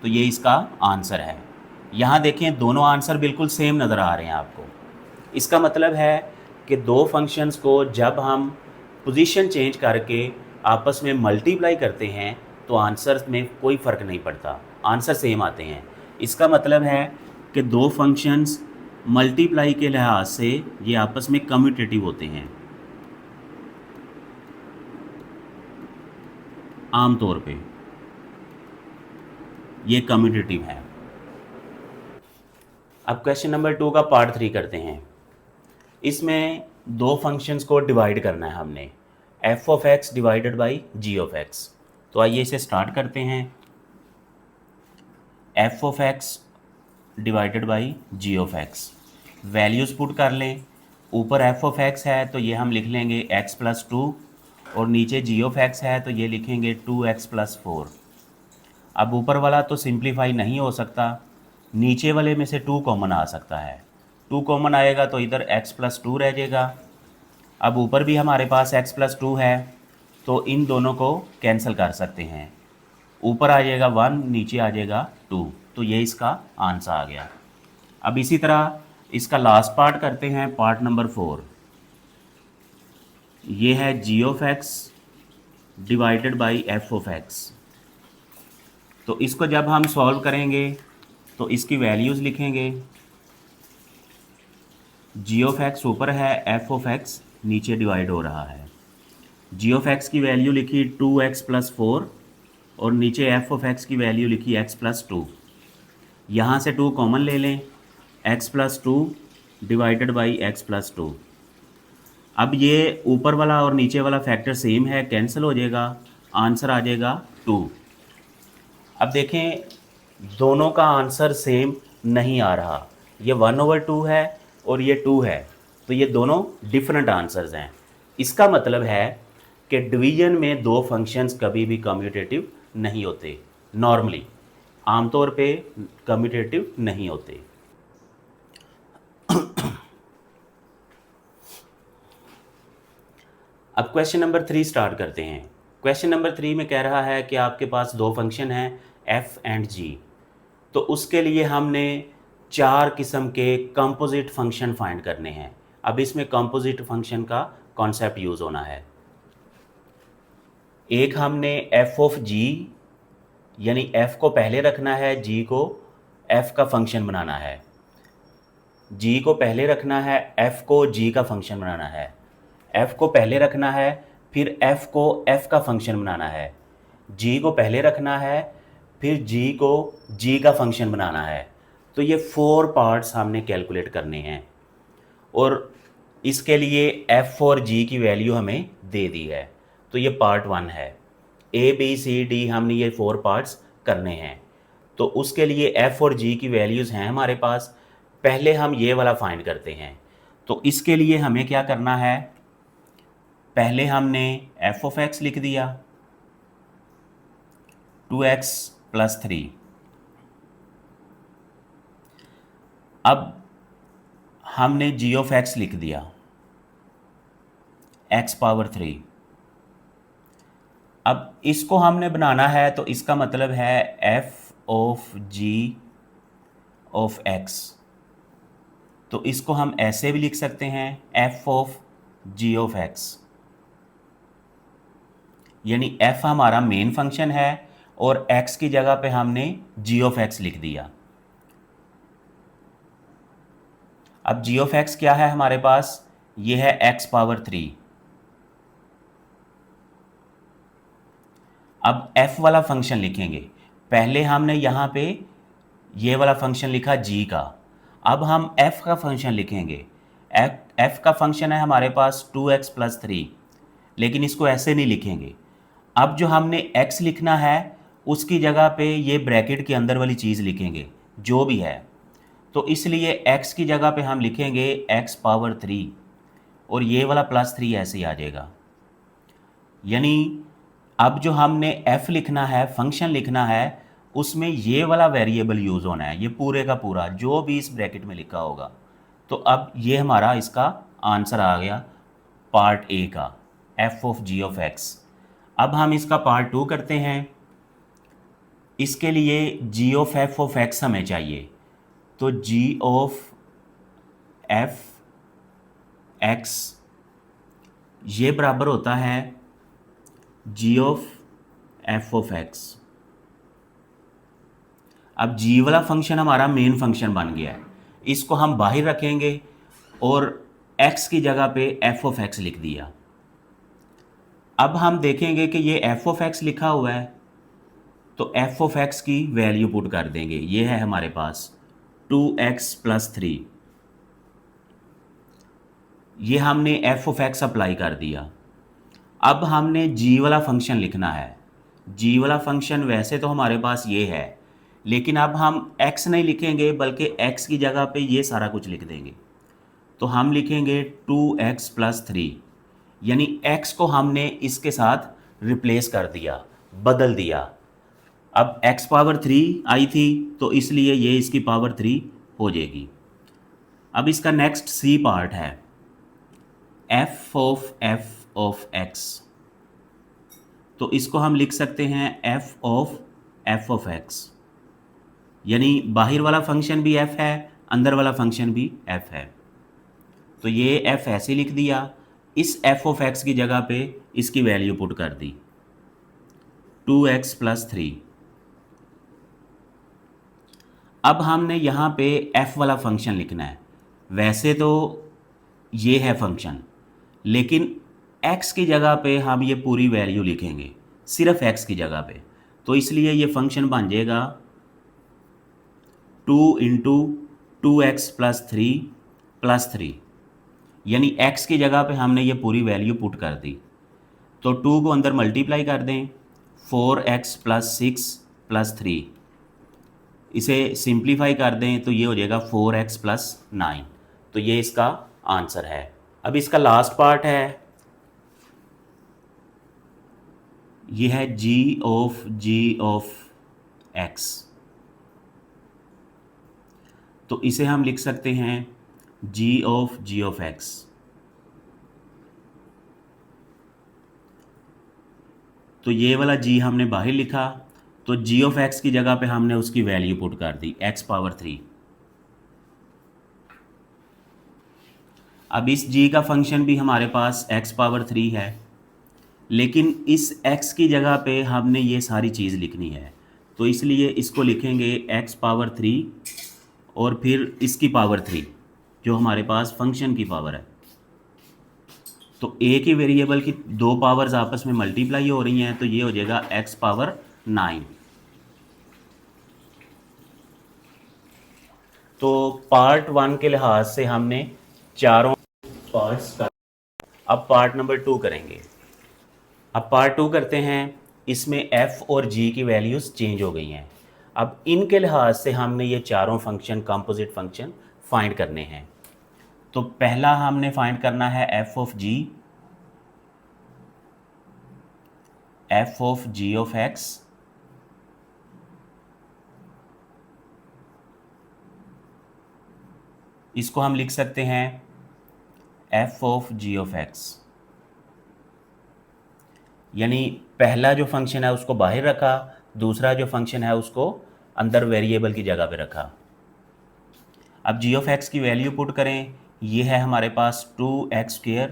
तो ये इसका आंसर है। यहाँ देखें दोनों आंसर बिल्कुल सेम नज़र आ रहे हैं आपको। इसका मतलब है कि दो फंक्शंस को जब हम पोजीशन चेंज करके आपस में मल्टीप्लाई करते हैं तो आंसर में कोई फ़र्क नहीं पड़ता, आंसर सेम आते हैं। इसका मतलब है कि दो फंक्शंस मल्टीप्लाई के लिहाज से ये आपस में कम्यूटेटिव होते हैं आमतौर पे, ये कम्यूटेटिव है। अब क्वेश्चन नंबर 2 का पार्ट 3 करते हैं। इसमें दो फंक्शंस को डिवाइड करना है हमने, f of x divided by g of x। तो आइए इसे स्टार्ट करते हैं। f of x divided by g of x, values put कर लें। ऊपर f ऑफ x है तो ये हम लिख लेंगे x + 2, और नीचे g ऑफ x है तो ये लिखेंगे 2x + 4। अब ऊपर वाला तो सिंप्लीफाई नहीं हो सकता, नीचे वाले में से 2 कॉमन आ सकता है। 2 कॉमन आएगा तो इधर x + 2 रह जाएगा। अब ऊपर भी हमारे पास x + 2 है तो इन दोनों को कैंसिल कर सकते हैं। ऊपर आ जाएगा 1, नीचे आ जाएगा 2, तो ये इसका आंसर आ गया। अब इसी तरह इसका लास्ट पार्ट करते हैं, पार्ट नंबर 4। ये है g of x divided by f of x। तो इसको जब हम सॉल्व करेंगे तो इसकी वैल्यूज़ लिखेंगे। g ऑफ x ऊपर है, f ऑफ x नीचे डिवाइड हो रहा है। g ऑफ x की वैल्यू लिखी 2x + 4, और नीचे f ऑफ x की वैल्यू लिखी x + 2। यहाँ से 2 कॉमन ले लें, x + 2 डिवाइडेड बाई x + 2। अब ये ऊपर वाला और नीचे वाला फैक्टर सेम है, कैंसिल हो जाएगा, आंसर आ जाएगा 2। अब देखें दोनों का आंसर सेम नहीं आ रहा, ये 1/2 है और ये 2 है, तो ये दोनों डिफरेंट आंसर्स हैं। इसका मतलब है कि डिवीजन में दो फंक्शंस कभी भी कम्यूटेटिव नहीं होते नॉर्मली, आमतौर पे कम्यूटेटिव नहीं होते। अब क्वेश्चन नंबर 3 स्टार्ट करते हैं। क्वेश्चन नंबर 3 में कह रहा है कि आपके पास दो फंक्शन हैं f एंड g। तो उसके लिए हमने 4 किस्म के कंपोजिट फंक्शन फाइंड करने हैं। अब इसमें कंपोजिट फंक्शन का कॉन्सेप्ट यूज़ होना है। एक हमने f ऑफ g, यानी f को पहले रखना है, g को f का फंक्शन बनाना है। g को पहले रखना है, f को g का फंक्शन बनाना है। f को पहले रखना है, फिर f को f का फंक्शन बनाना है। g को पहले रखना है, फिर g को g का फंक्शन बनाना है। तो ये 4 पार्ट्स हमने कैलकुलेट करने हैं और इसके लिए f और g की वैल्यू हमें दे दी है। तो ये पार्ट 1 है। a b c d हमने ये 4 पार्ट्स करने हैं। तो उसके लिए f और g की वैल्यूज़ हैं हमारे पास। पहले हम ये वाला फाइंड करते हैं। तो इसके लिए हमें क्या करना है, पहले हमने f ऑफ x लिख दिया 2x + 3। अब हमने g ऑफ x लिख दिया x पावर 3। अब इसको हमने बनाना है, तो इसका मतलब है f of g of x। तो इसको हम ऐसे भी लिख सकते हैं f of g of x, यानी f हमारा मेन फंक्शन है और x की जगह पे हमने g ऑफ x लिख दिया। अब g ऑफ x क्या है हमारे पास, ये है x पावर 3। अब f वाला फंक्शन लिखेंगे। पहले हमने यहाँ पे ये वाला फंक्शन लिखा g का, अब हम f का फंक्शन लिखेंगे। f का फंक्शन है हमारे पास 2x + 3, लेकिन इसको ऐसे नहीं लिखेंगे। अब जो हमने x लिखना है उसकी जगह पे ये ब्रैकेट के अंदर वाली चीज़ लिखेंगे जो भी है। तो इसलिए x की जगह पे हम लिखेंगे x पावर 3 और ये वाला +3 ऐसे ही आ जाएगा। यानी अब जो हमने f लिखना है, फंक्शन लिखना है, उसमें ये वाला वेरिएबल यूज़ होना है, ये पूरे का पूरा जो भी इस ब्रैकेट में लिखा होगा। तो अब ये हमारा इसका आंसर आ गया पार्ट ए का, f of g of x। अब हम इसका पार्ट 2 करते हैं। इसके लिए g of f of x हमें चाहिए। तो g ऑफ f x ये बराबर होता है g of f of x। अब g वाला फंक्शन हमारा मेन फंक्शन बन गया है, इसको हम बाहर रखेंगे और x की जगह पे f ऑफ x लिख दिया। अब हम देखेंगे कि ये f ऑफ x लिखा हुआ है, तो f ऑफ x की वैल्यू पुट कर देंगे। ये है हमारे पास 2x + 3। ये हमने f ऑफ x अप्लाई कर दिया। अब हमने g वाला फंक्शन लिखना है। g वाला फंक्शन वैसे तो हमारे पास ये है, लेकिन अब हम x नहीं लिखेंगे बल्कि x की जगह पे ये सारा कुछ लिख देंगे। तो हम लिखेंगे 2x + 3, यानी x को हमने इसके साथ रिप्लेस कर दिया, बदल दिया। अब x पावर 3 आई थी तो इसलिए ये इसकी पावर 3 हो जाएगी। अब इसका नेक्स्ट सी पार्ट है f ऑफ x। तो इसको हम लिख सकते हैं f ऑफ x, यानी बाहर वाला फंक्शन भी f है, अंदर वाला फंक्शन भी f है। तो ये f ऐसे लिख दिया, इस f ऑफ x की जगह पे इसकी वैल्यू पुट कर दी 2x + 3। अब हमने यहाँ पे f वाला फंक्शन लिखना है। वैसे तो ये है फंक्शन, लेकिन x की जगह पे हम ये पूरी वैल्यू लिखेंगे, सिर्फ x की जगह पे। तो इसलिए ये फंक्शन बन जाएगा 2 × 2x + 3 + 3, यानी x की जगह पे हमने ये पूरी वैल्यू पुट कर दी। तो 2 को अंदर मल्टीप्लाई कर दें, 4x + 6 + 3, इसे सिंप्लीफाई कर दें तो ये हो जाएगा 4x + 9। तो ये इसका आंसर है। अब इसका लास्ट पार्ट है ये है जी ऑफ एक्स, तो इसे हम लिख सकते हैं जी ऑफ एक्स। तो ये वाला जी हमने बाहर लिखा, तो जी ऑफ एक्स की जगह पे हमने उसकी वैल्यू पुट कर दी एक्स पावर 3। अब इस जी का फंक्शन भी हमारे पास एक्स पावर 3 है, लेकिन इस x की जगह पे हमने ये सारी चीज़ लिखनी है, तो इसलिए इसको लिखेंगे x पावर 3 और फिर इसकी पावर 3 जो हमारे पास फंक्शन की पावर है। तो एक ही वेरिएबल की दो पावर्स आपस में मल्टीप्लाई हो रही हैं, तो ये हो जाएगा x पावर 9। तो पार्ट 1 के लिहाज से हमने चारों पार्ट्स कर, अब पार्ट नंबर 2 करेंगे। अब पार्ट 2 करते हैं। इसमें f और g की वैल्यूज़ चेंज हो गई हैं। अब इनके लिहाज से हमने ये चारों फंक्शन कंपोजिट फंक्शन फाइंड करने हैं। तो पहला हमने फाइंड करना है f of g of x, इसको हम लिख सकते हैं f of g of x, यानी पहला जो फंक्शन है उसको बाहर रखा, दूसरा जो फंक्शन है उसको अंदर वेरिएबल की जगह पे रखा। अब g ऑफ x की वैल्यू पुट करें, ये है हमारे पास 2x²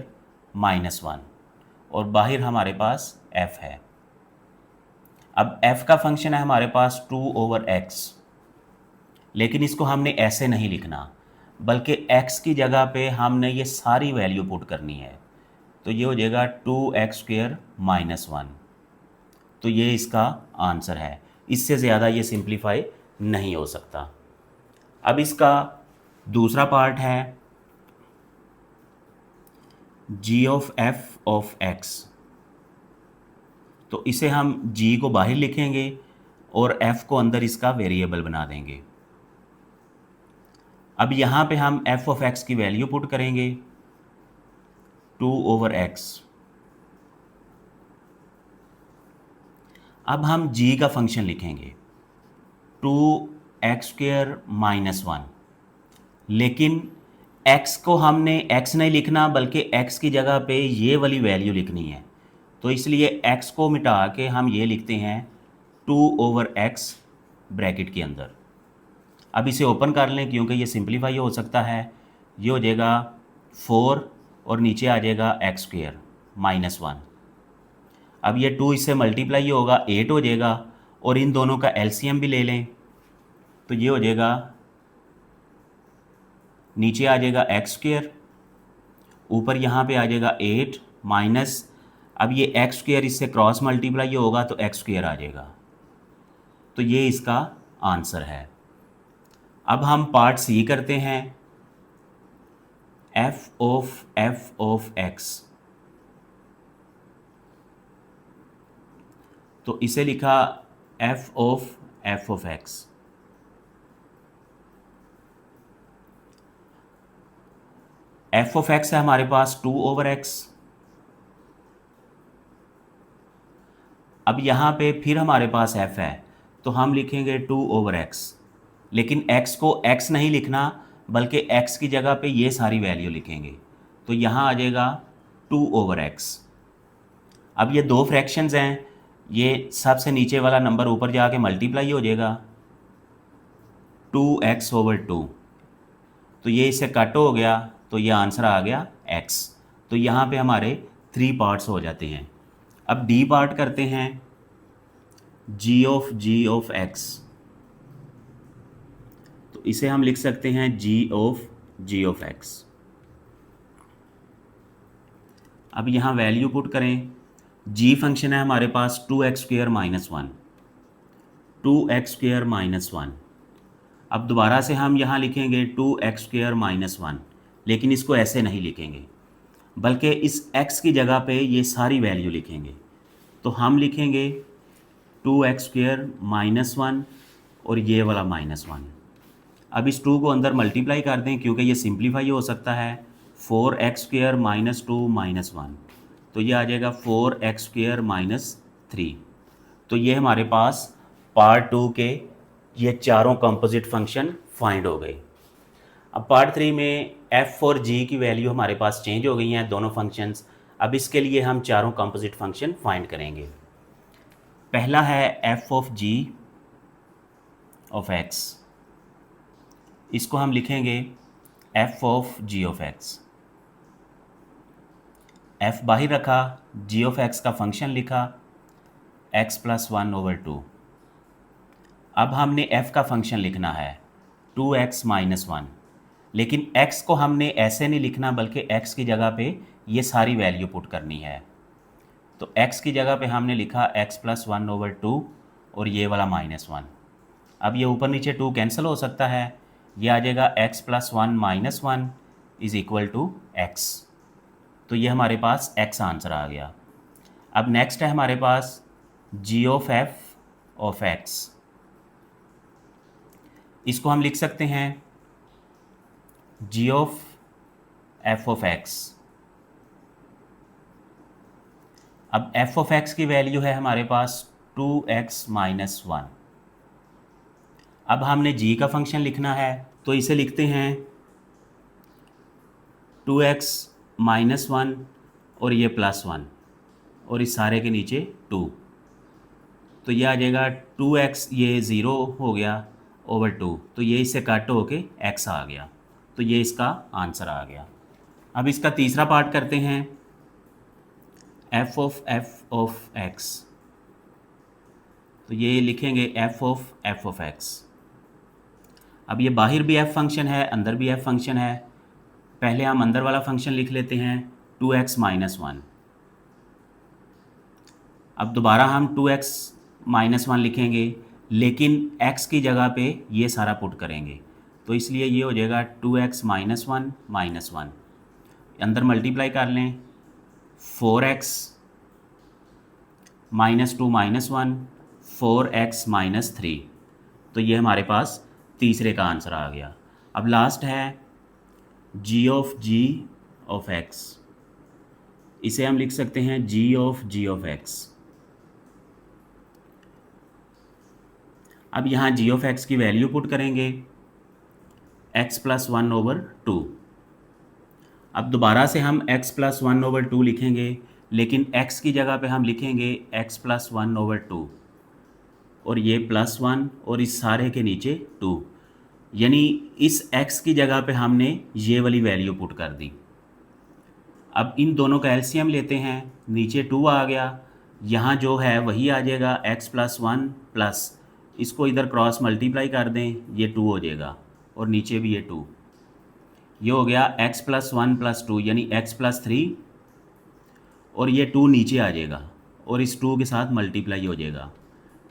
माइनस 1 और बाहर हमारे पास f है। अब f का फंक्शन है हमारे पास 2/x, लेकिन इसको हमने ऐसे नहीं लिखना, बल्कि x की जगह पे हमने ये सारी वैल्यू पुट करनी है। तो ये हो जाएगा 2x² माइनस 1। तो ये इसका आंसर है, इससे ज़्यादा ये सिंप्लीफाई नहीं हो सकता। अब इसका दूसरा पार्ट है g of f of x, तो इसे हम g को बाहर लिखेंगे और f को अंदर इसका वेरिएबल बना देंगे। अब यहाँ पे हम f ऑफ x की वैल्यू पुट करेंगे 2/x। अब हम g का फंक्शन लिखेंगे 2x² माइनस 1, लेकिन x को हमने x नहीं लिखना, बल्कि x की जगह पे ये वाली वैल्यू लिखनी है। तो इसलिए x को मिटा के हम ये लिखते हैं 2/x ब्रैकेट के अंदर। अब इसे ओपन कर लें क्योंकि ये सिंप्लीफाई हो सकता है। ये हो जाएगा 4 और नीचे आ जाएगा x² माइनस 1। अब ये 2 इससे मल्टीप्लाई होगा 8 हो जाएगा, और इन दोनों का एलसीएम भी ले लें, तो ये हो जाएगा, नीचे आ जाएगा x², ऊपर यहाँ पे आ जाएगा 8 माइनस, अब ये x² इससे क्रॉस मल्टीप्लाई होगा तो x² आ जाएगा। तो ये इसका आंसर है। अब हम पार्ट सी करते हैं, f ऑफ x, तो इसे लिखा f of x। f of x है हमारे पास 2/x। अब यहाँ पे फिर हमारे पास f है, तो हम लिखेंगे 2/x, लेकिन x को x नहीं लिखना, बल्कि x की जगह पे ये सारी वैल्यू लिखेंगे। तो यहाँ आ जाएगा 2/x। अब ये दो फ्रैक्शंस हैं, ये सबसे नीचे वाला नंबर ऊपर जाके मल्टीप्लाई हो जाएगा 2x/2, तो ये इससे कट हो गया, तो ये आंसर आ गया x। तो यहाँ पे हमारे 3 पार्ट्स हो जाते हैं। अब डी पार्ट करते हैं, g ऑफ x, तो इसे हम लिख सकते हैं g ऑफ x। अब यहाँ वैल्यू पुट करें, g फंक्शन है हमारे पास 2x² माइनस 1, 2x² माइनस 1। अब दोबारा से हम यहाँ लिखेंगे 2x² माइनस 1, लेकिन इसको ऐसे नहीं लिखेंगे, बल्कि इस x की जगह पे ये सारी वैल्यू लिखेंगे। तो हम लिखेंगे 2x² माइनस 1 और ये वाला माइनस 1। अब इस 2 को अंदर मल्टीप्लाई कर दें क्योंकि ये सिंप्लीफाई हो सकता है। 4x² माइनस 2 माइनस 1, तो ये आ जाएगा 4x² माइनस 3। तो ये हमारे पास पार्ट 2 के ये चारों कंपोजिट फंक्शन फाइंड हो गए। अब पार्ट 3 में f और g की वैल्यू हमारे पास चेंज हो गई हैं दोनों फंक्शंस। अब इसके लिए हम चारों कंपोजिट फंक्शन फाइंड करेंगे। पहला है f of g of x, इसको हम लिखेंगे f of g of x। f बाहर रखा, g ऑफ x का फंक्शन लिखा x प्लस 1/2। अब हमने f का फंक्शन लिखना है 2x माइनस 1, लेकिन x को हमने ऐसे नहीं लिखना बल्कि x की जगह पे ये सारी वैल्यू पुट करनी है। तो x की जगह पे हमने लिखा x प्लस 1/2 और ये वाला -1। अब ये ऊपर नीचे 2 कैंसिल हो सकता है, ये आ जाएगा x plus 1 minus 1 is equal to x। तो ये हमारे पास x आंसर आ गया। अब नेक्स्ट है हमारे पास g of f of x, इसको हम लिख सकते हैं g of f of x। अब f ऑफ x की वैल्यू है हमारे पास 2x माइनस 1। अब हमने g का फंक्शन लिखना है, तो इसे लिखते हैं 2x माइनस 1 और ये प्लस 1 और इस सारे के नीचे 2। तो ये आ जाएगा 2x, ये 0 हो गया ओवर 2, तो ये इससे कट होके x आ गया। तो ये इसका आंसर आ गया। अब इसका तीसरा पार्ट करते हैं f ऑफ x। तो ये लिखेंगे f ऑफ x। अब ये बाहर भी f फंक्शन है, अंदर भी f फंक्शन है। पहले हम अंदर वाला फंक्शन लिख लेते हैं 2x माइनस 1। अब दोबारा हम 2x माइनस 1 लिखेंगे, लेकिन x की जगह पे ये सारा पुट करेंगे। तो इसलिए ये हो जाएगा 2x माइनस 1 माइनस 1, अंदर मल्टीप्लाई कर लें 4x minus 2 minus 1 4x minus 3। तो ये हमारे पास तीसरे का आंसर आ गया। अब लास्ट है g ऑफ x, इसे हम लिख सकते हैं g ऑफ x। अब यहाँ g ऑफ x की वैल्यू पुट करेंगे x प्लस 1/2। अब दोबारा से हम x प्लस 1/2 लिखेंगे, लेकिन x की जगह पे हम लिखेंगे x प्लस 1/2 और ये प्लस 1 और इस सारे के नीचे 2, यानी इस x की जगह पे हमने ये वाली वैल्यू पुट कर दी। अब इन दोनों का एलसीएम लेते हैं, नीचे 2 आ गया, यहाँ जो है वही आ जाएगा x प्लस 1 प्लस, इसको इधर क्रॉस मल्टीप्लाई कर दें, ये 2 हो जाएगा और नीचे भी ये 2। ये हो गया x प्लस 1 प्लस 2 यानी x प्लस 3 और ये 2 नीचे आ जाएगा और इस 2 के साथ मल्टीप्लाई हो जाएगा,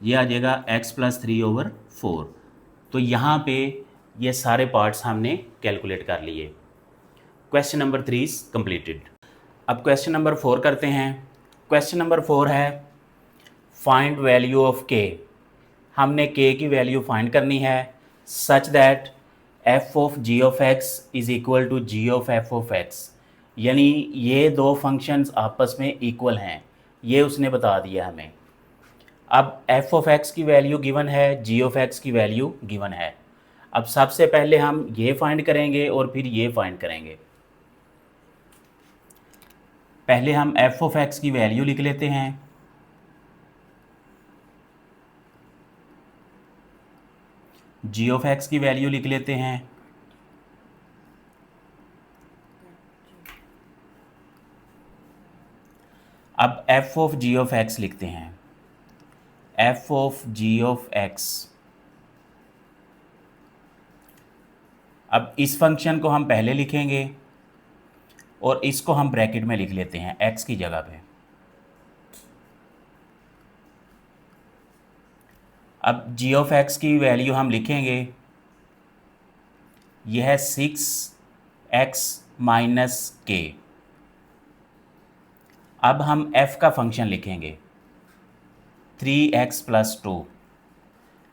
ये आ जाएगा x प्लस 3/4। तो यहाँ पे ये सारे पार्ट्स हमने कैलकुलेट कर लिए। Question number 3 is completed. अब क्वेश्चन नंबर 4 करते हैं। क्वेश्चन नंबर 4 है फाइंड वैल्यू ऑफ k। हमने k की वैल्यू फाइंड करनी है such that f of g of x is equal to g of f of x, यानी ये दो फंक्शंस आपस में इक्वल हैं, ये उसने बता दिया हमें। अब f ऑफ x की वैल्यू गिवन है, g ऑफ x की वैल्यू गिवन है। अब सबसे पहले हम ये फाइंड करेंगे और फिर ये फाइंड करेंगे। पहले हम f ऑफ x की वैल्यू लिख लेते हैं। g ऑफ x की वैल्यू लिख लेते हैं। अब f of g of x लिखते हैं। f of g of x। अब इस फंक्शन को हम पहले लिखेंगे और इसको हम ब्रैकेट में लिख लेते हैं x की जगह पे। अब g ऑफ x की वैल्यू हम लिखेंगे, यह है 6x माइनस k। अब हम f का फंक्शन लिखेंगे 3x प्लस 2,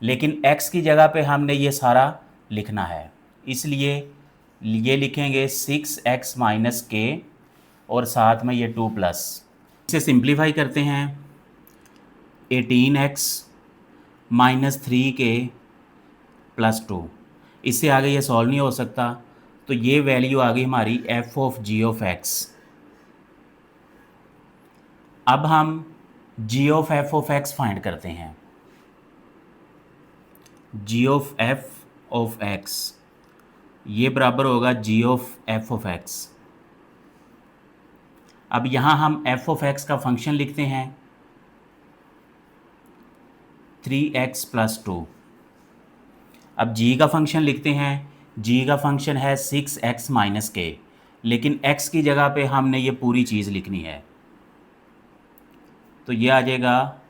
लेकिन x की जगह पे हमने ये सारा लिखना है, इसलिए ये लिखेंगे 6x माइनस k और साथ में ये 2 प्लस। इसे सिंप्लीफाई करते हैं 18x माइनस 3k प्लस 2। इससे आगे ये सॉल्व नहीं हो सकता, तो ये वैल्यू आ गई हमारी f of g of x। अब हम g of f of x find करते हैं। g of f of x ये बराबर होगा g of f of x। अब यहाँ हम f ऑफ x का फंक्शन लिखते हैं 3x प्लस 2। अब g का फंक्शन लिखते हैं, g का फंक्शन है 6x माइनस k, लेकिन x की जगह पे हमने ये पूरी चीज़ लिखनी है, तो ये आ जाएगा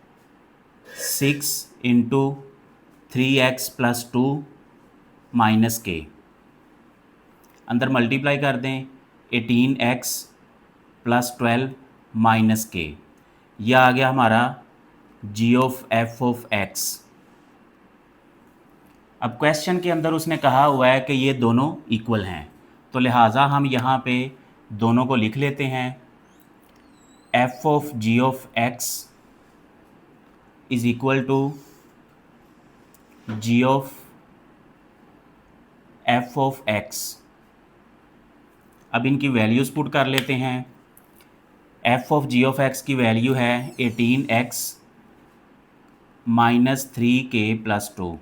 6 into 3x plus 2 minus k। अंदर मल्टीप्लाई कर दें 18x प्लस 12 माइनस k। यह आ गया हमारा g of f of x। अब क्वेश्चन के अंदर उसने कहा हुआ है कि ये दोनों इक्वल हैं, तो लिहाजा हम यहाँ पे दोनों को लिख लेते हैं। f of g of x is equal to g of f of x। अब इनकी वैल्यूज़ पुट कर लेते हैं। f of g of x की वैल्यू है 18x minus 3k plus 2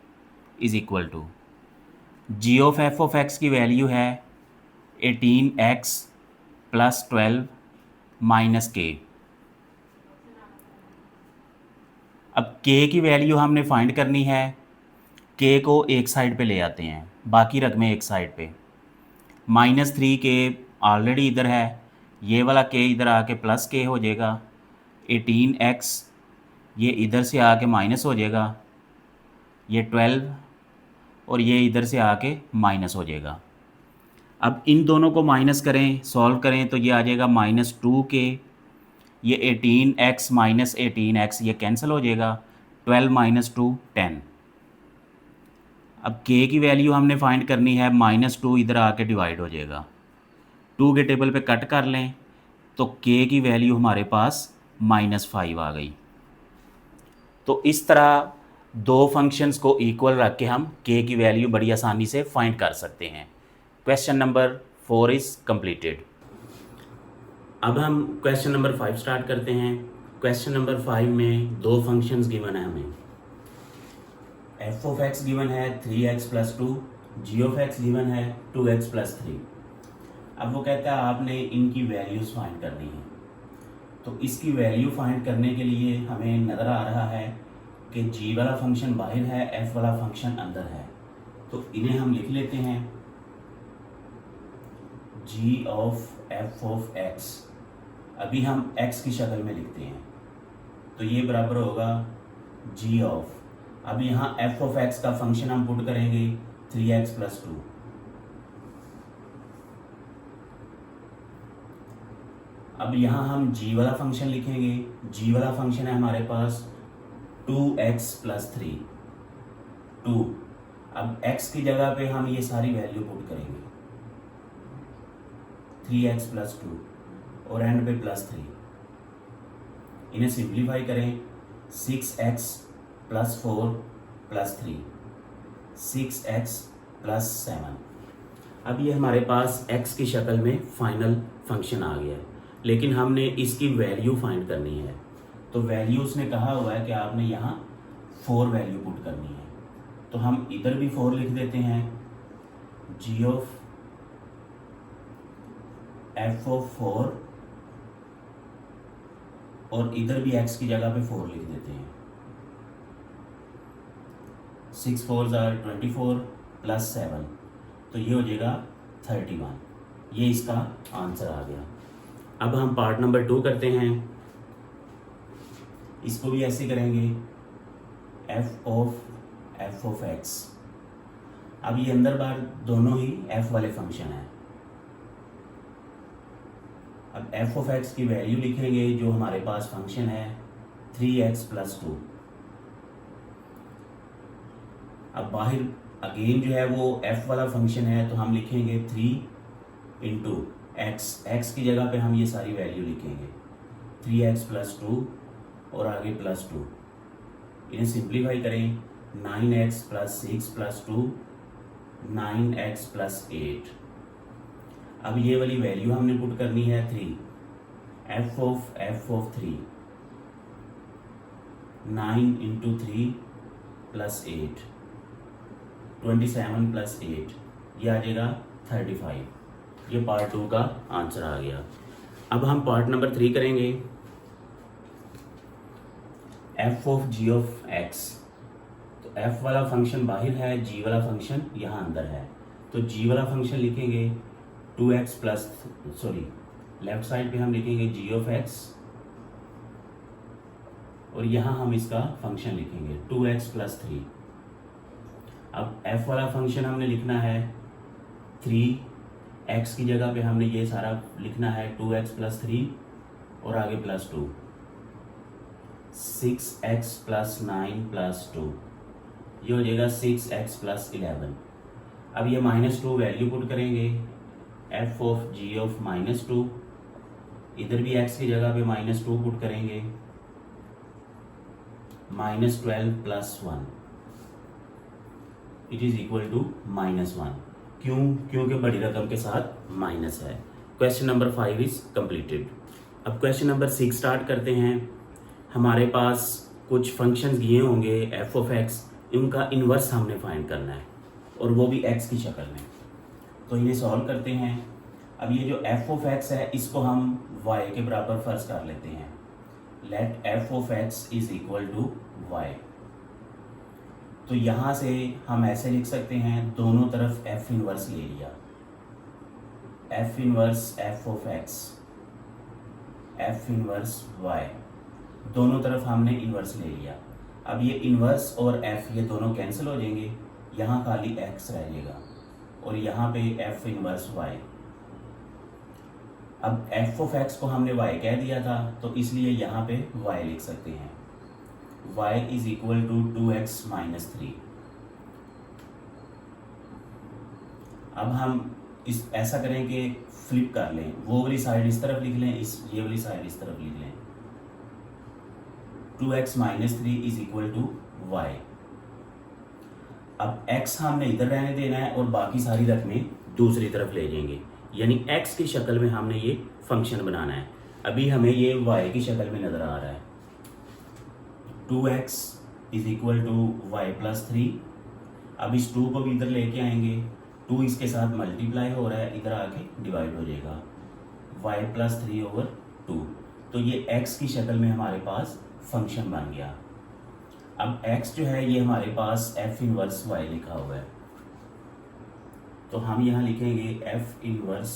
is equal to g of f of x की value है 18x plus 12 minus k। अब k की वैल्यू हमने फाइंड करनी है। k को एक साइड पे ले आते हैं, बाकी रकमें एक साइड पे। माइनस 3k ऑलरेडी इधर है, ये वाला k इधर आके प्लस k हो जाएगा। 18x ये इधर से आके माइनस हो जाएगा, ये 12 और ये इधर से आके माइनस हो जाएगा। अब इन दोनों को माइनस करें, सॉल्व करें, तो ये आ जाएगा -2k। ये 18x माइनस 18x ये कैंसिल हो जाएगा। 12 माइनस 2 10। अब k की वैल्यू हमने फाइंड करनी है, -2 इधर आके डिवाइड हो जाएगा। 2 के टेबल पे कट कर लें तो k की वैल्यू हमारे पास -5 आ गई। तो इस तरह दो फंक्शंस को इक्वल रख के हम k की वैल्यू बड़ी आसानी से फाइंड कर सकते हैं। Question number 4 is completed. अब हम क्वेश्चन नंबर 5 स्टार्ट करते हैं। क्वेश्चन नंबर 5 में दो फंक्शंस गिवन है हमें। f ऑफ x गिवन है 3x plus 2, g of x given है 2x प्लस 3। अब वो कहता है आपने इनकी वैल्यूज़ फाइंड करनी है। तो इसकी वैल्यू फाइंड करने के लिए हमें नज़र आ रहा है कि g वाला फंक्शन बाहर है, f वाला फंक्शन अंदर है, तो इन्हें हम लिख लेते हैं g of f of x। अभी हम x की शक्ल में लिखते हैं, तो ये बराबर होगा g ऑफ, अब यहाँ f ऑफ x का फंक्शन हम पुट करेंगे 3x प्लस 2। अब यहाँ हम g वाला फंक्शन लिखेंगे। g वाला फंक्शन है हमारे पास 2x प्लस 3 2। अब x की जगह पे हम ये सारी वैल्यू पुट करेंगे 3x प्लस 2 और एंड पे प्लस 3। इन्हें सिंप्लीफाई करें 6x plus 4 plus 3 6x plus 7। अब ये हमारे पास x की शक्ल में फाइनल फंक्शन आ गया है, लेकिन हमने इसकी वैल्यू फाइंड करनी है। तो वैल्यू उसने कहा हुआ है कि आपने यहाँ 4 वैल्यू पुट करनी है, तो हम इधर भी 4 लिख देते हैं। g ऑफ f ऑफ 4 और इधर भी x की जगह पे 4 लिख देते हैं। 6 4 24 प्लस 7, तो ये हो जाएगा 31। ये इसका आंसर आ गया। अब हम पार्ट नंबर 2 करते हैं। इसको भी ऐसे करेंगे f ऑफ x। अब ये अंदर बाहर दोनों ही f वाले फंक्शन हैं। अब f ऑफ x की वैल्यू लिखेंगे, जो हमारे पास फंक्शन है 3x प्लस 2। अब बाहर अगेन जो है वो f वाला फंक्शन है, तो हम लिखेंगे 3 इंटू x की जगह पे हम ये सारी वैल्यू लिखेंगे 3x प्लस 2 और आगे प्लस 2। इन्हें सिंप्लीफाई करें, 9x plus 6 plus 2 9x plus 8। अब ये वाली वैल्यू हमने पुट करनी है 3, f of 3 9 into 3 plus 8 27 plus 8 ये आ जाएगा 35। ये पार्ट 2 का आंसर आ गया। अब हम पार्ट नंबर 3 करेंगे। f of g of x, तो f वाला फंक्शन बाहर है, g वाला फंक्शन यहाँ अंदर है, तो g वाला फंक्शन लिखेंगे 2x प्लस लेफ्ट साइड पे हम लिखेंगे g ऑफ x और यहाँ हम इसका फंक्शन लिखेंगे 2x प्लस 3। अब f वाला फंक्शन हमने लिखना है 3x की जगह पे हमने ये सारा लिखना है 2x प्लस 3 और आगे प्लस 2 6x प्लस 9 प्लस 2 ये हो जाएगा 6x प्लस 11। अब ये -2 वैल्यू पुट करेंगे, f ऑफ g ऑफ -2, इधर भी x की जगह पे -2 पुट करेंगे, -12 plus 1 it is equal to -1। क्योंकि बड़ी रकम के साथ माइनस है। Question number 5 is completed. अब क्वेश्चन नंबर 6 स्टार्ट करते हैं। हमारे पास कुछ फंक्शंस दिए होंगे f ऑफ x, इनका इन्वर्स हमने फाइंड करना है और वो भी x की शक्ल में। तो इन्हें सॉल्व करते हैं। अब ये जो f ऑफ x है इसको हम y के बराबर फर्ज कर लेते हैं। Let f of x is equal to y। तो यहाँ से हम ऐसे लिख सकते हैं, दोनों तरफ f इन्वर्स ले लिया, f inverse f of x, f inverse y, दोनों तरफ हमने इन्वर्स ले लिया। अब ये इन्वर्स और f ये दोनों कैंसिल हो जाएंगे, यहाँ खाली x रह जाएगा और यहाँ पे f इन्वर्स y। अब f ऑफ x को हमने y कह दिया था तो इसलिए यहाँ पे y लिख सकते हैं, y is equal to 2x minus 3। अब हम इस ऐसा करें कि फ्लिप कर लें, वो वाली साइड इस तरफ लिख लें, ये वाली साइड इस तरफ लिख लें। 2x minus 3 is equal to y। अब x हमने इधर रहने देना है और बाकी सारी रकमें दूसरी तरफ ले जाएंगे, यानी x की शक्ल में हमने ये फंक्शन बनाना है। अभी हमें ये y की शक्ल में नज़र आ रहा है, 2x is equal to y plus 3। अब इस 2 को भी इधर लेके आएंगे, 2 इसके साथ मल्टीप्लाई हो रहा है, इधर आके डिवाइड हो जाएगा, y प्लस 3 ओवर 2। तो ये x की शक्ल में हमारे पास फंक्शन बन गया। अब x जो है ये हमारे पास f इनवर्स y लिखा हुआ है, तो हम यहाँ लिखेंगे f inverse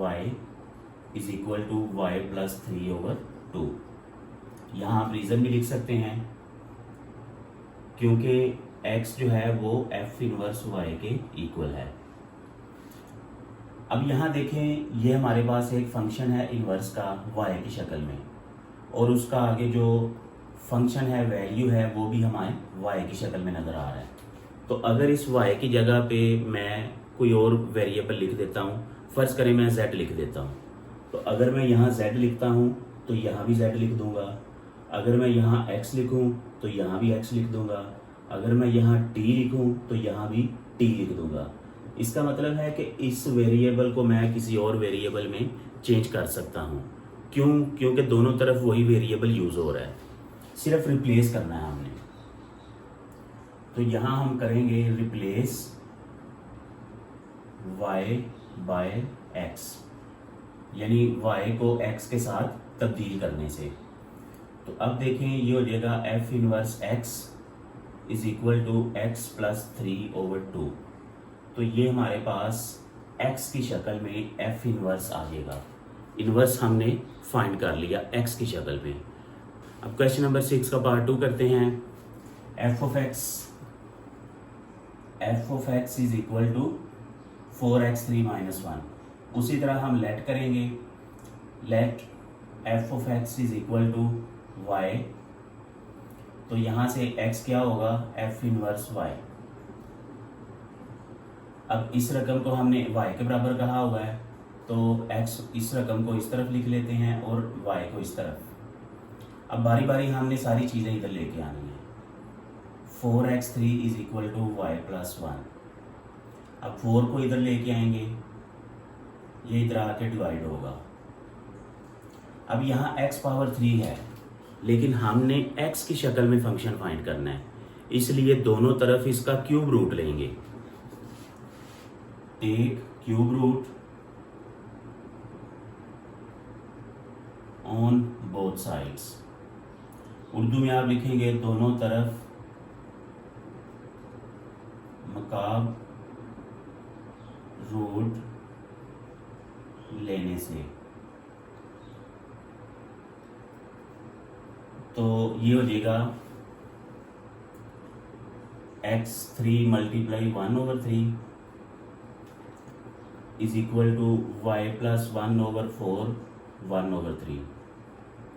y is equal to y plus 3 over 2। यहाँ आप रीज़न भी लिख सकते हैं क्योंकि x जो है वो f इनवर्स y के इक्वल है। अब यहाँ देखें, ये हमारे पास एक फंक्शन है इनवर्स का y की शक्ल में और उसका आगे जो फंक्शन है वैल्यू है वो भी हमारे y की शक्ल में नज़र आ रहा है। तो अगर इस y की जगह पे मैं कोई और वेरिएबल लिख देता हूँ, फ़र्ज़ करें मैं z लिख देता हूँ, तो अगर मैं यहाँ z लिखता हूँ तो यहाँ भी z लिख दूँगा, अगर मैं यहाँ x लिखूँ तो यहाँ भी x लिख दूँगा, अगर मैं यहाँ t लिखूँ तो यहाँ भी t लिख दूँगा। इसका मतलब है कि इस वेरिएबल को मैं किसी और वेरिएबल में चेंज कर सकता हूँ। क्योंकि दोनों तरफ वही वेरिएबल यूज़ हो रहा है, सिर्फ रिप्लेस करना है हमने। तो यहाँ हम करेंगे रिप्लेस y बाय x, यानी y को x के साथ तब्दील करने से। तो अब देखें ये हो जाएगा f inverse x is equal to x plus 3 over 2। तो ये हमारे पास x की शक्ल में f इनवर्स आ जाएगा। इनवर्स हमने फाइंड कर लिया x की शक्ल में। अब क्वेश्चन नंबर 6 का पार्ट 2 करते हैं। f of x is equal to 4x3 minus 1। उसी तरह हम लेट करेंगे, let f of x is equal to y। तो यहाँ से x क्या होगा, f इनवर्स y। अब इस रकम को हमने y के बराबर कहा हुआ है, तो x इस रकम को इस तरफ लिख लेते हैं और y को इस तरफ। अब बारी बारी हमने सारी चीज़ें इधर लेके आनी है। 4x3 is equal to Y plus 1। अब 4 को इधर लेके आएंगे, ये इधर आके डिवाइड होगा। अब यहाँ x पावर 3 है, लेकिन हमने x की शक्ल में फंक्शन फाइंड करना है, इसलिए दोनों तरफ इसका क्यूब रूट लेंगे। Take cube root on both sides. Urdu में आप लिखेंगे दोनों तरफ मकाब रूट लेने से। तो ये हो जाएगा x3 multiply 1/3 is equal to Y plus 1/4 1/3।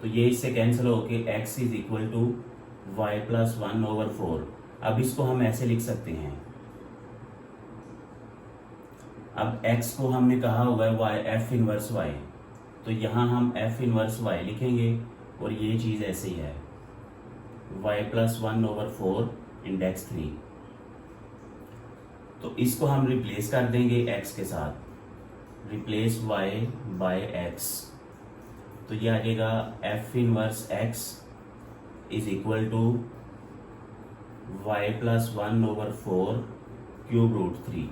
तो ये इससे कैंसिल होके x is equal to Y plus 1/4। अब इसको हम ऐसे लिख सकते हैं, अब x को हमने कहा हुआ है y f इनवर्स y, तो यहाँ हम f इनवर्स y लिखेंगे और ये चीज़ ऐसे ही है y प्लस 1/4 इंडेक्स 3। तो इसको हम रिप्लेस कर देंगे x के साथ, रिप्लेस y बाय x। तो ये आ जाएगा f inverse x is equal to y plus 1/4 cube root 3।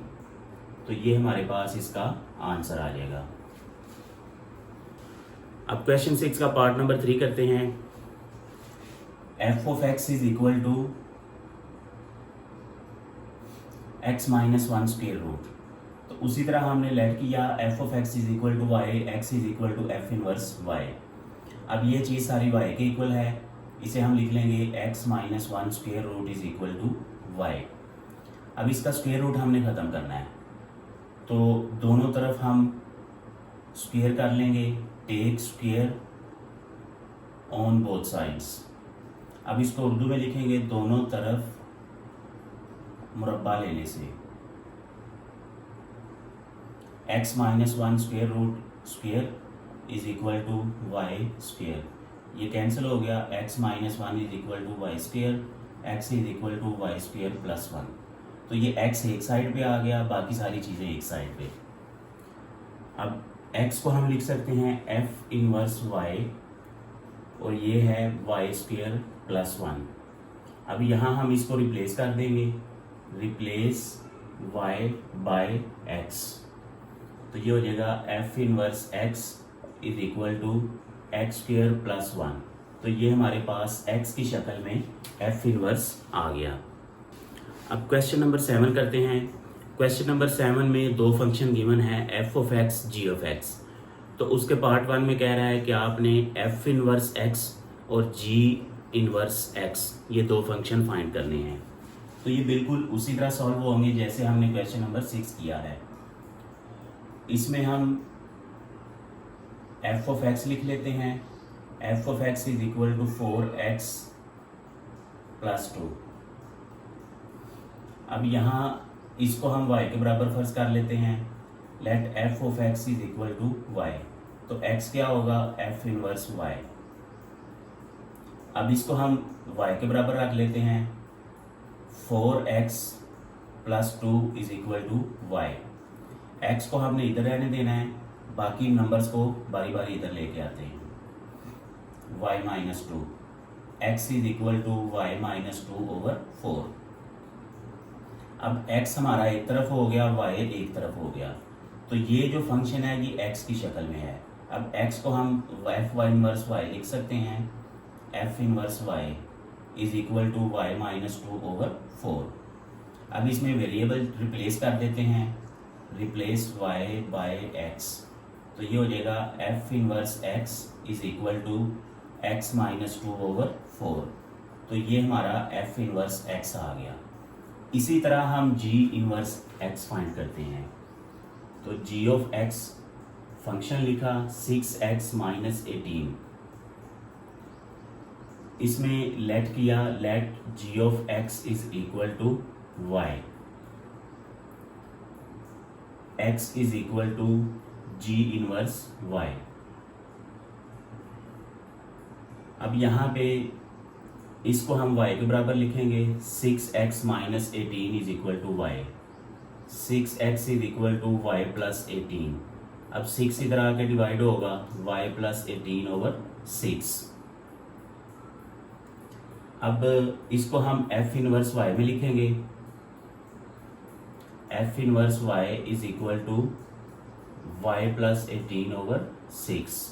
तो ये हमारे पास इसका आंसर आ जाएगा। अब क्वेश्चन 6 का पार्ट नंबर 3 करते हैं। f of x is equal to x minus 1 square root. तो उसी तरह हमने लेट किया f of x is equal to Y, x is equal to f inverse y। अब ये चीज़ सारी y के इक्वल है, इसे हम लिख लेंगे x minus 1 square root is equal to y। अब इसका स्क्वेयर रूट हमने ख़त्म करना है, तो दोनों तरफ हम स्क्वेयर कर लेंगे, take square on both sides. अब इसको उर्दू में लिखेंगे दोनों तरफ मुरब्बा लेने से। x minus 1 square root square is equal to Y square. ये कैंसिल हो गया, x minus 1 is equal to Y square, x is equal to Y square plus 1। तो ये x एक साइड पे आ गया, बाकी सारी चीज़ें एक साइड पे। अब x को हम लिख सकते हैं f इनवर्स y और ये है वाई स्क्वेयर प्लस 1। अब यहाँ हम इसको रिप्लेस कर देंगे, रिप्लेस y बाय x। तो ये हो जाएगा f inverse x is equal to X square plus 1। तो ये हमारे पास x की शक्ल में f इनवर्स आ गया। अब क्वेश्चन नंबर 7 करते हैं। क्वेश्चन नंबर 7 में दो फंक्शन गिवन है f of x g of x। तो उसके पार्ट 1 में कह रहा है कि आपने f इनवर्स x और g इनवर्स x ये दो फंक्शन फाइंड करने हैं। तो ये बिल्कुल उसी तरह सॉल्व होंगे जैसे हमने क्वेश्चन नंबर 6 किया है। इसमें हम f ऑफ x लिख लेते हैं, f of x is equal to 4x plus 2। अब यहाँ इसको हम y के बराबर फर्ज कर लेते हैं, let f of x is equal to y। तो x क्या होगा, f इनवर्स y। अब इसको हम y के बराबर रख लेते हैं, 4x plus 2 is equal to y। x को हमने इधर रहने देना है, बाकी नंबर्स को बारी बारी इधर लेके आते हैं। y minus 2, x is equal to y minus 2/4। अब x हमारा एक तरफ हो गया, y एक तरफ हो गया। तो ये जो फंक्शन है ये x की शक्ल में है। अब x को हम f इनवर्स y लिख सकते हैं, f inverse y is equal to y minus 2/4। अब इसमें वेरिएबल रिप्लेस कर देते हैं, रिप्लेस y बाय x। तो ये हो जाएगा f inverse x is equal to x minus 2/4। तो ये हमारा f इनवर्स x आ गया। इसी तरह हम g इनवर्स x फाइंड करते हैं। तो g ऑफ x फंक्शन लिखा 6x माइनस 18। इसमें लेट किया, let g of x is equal to y, x is equal to g inverse y। अब यहाँ पे इसको हम y के बराबर लिखेंगे 6x माइनस 18 is equal to Y, 6x is equal to Y plus 18। अब 6 इधर आके डिवाइड होगा y प्लस 18 ओवर 6। अब इसको हम f इनवर्स y में लिखेंगे, f inverse y is equal to y plus 18 over 6।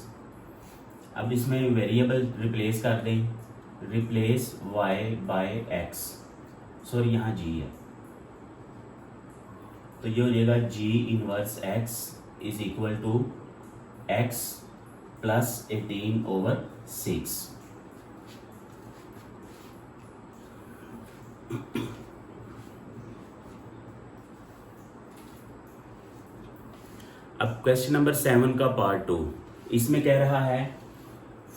अब इसमें वेरिएबल रिप्लेस कर दें, replace y by x, sorry यहाँ g है, तो ये हो जाएगा g inverse x is equal to x plus 18 over 6। अब क्वेश्चन नंबर 7 का पार्ट 2, इसमें कह रहा है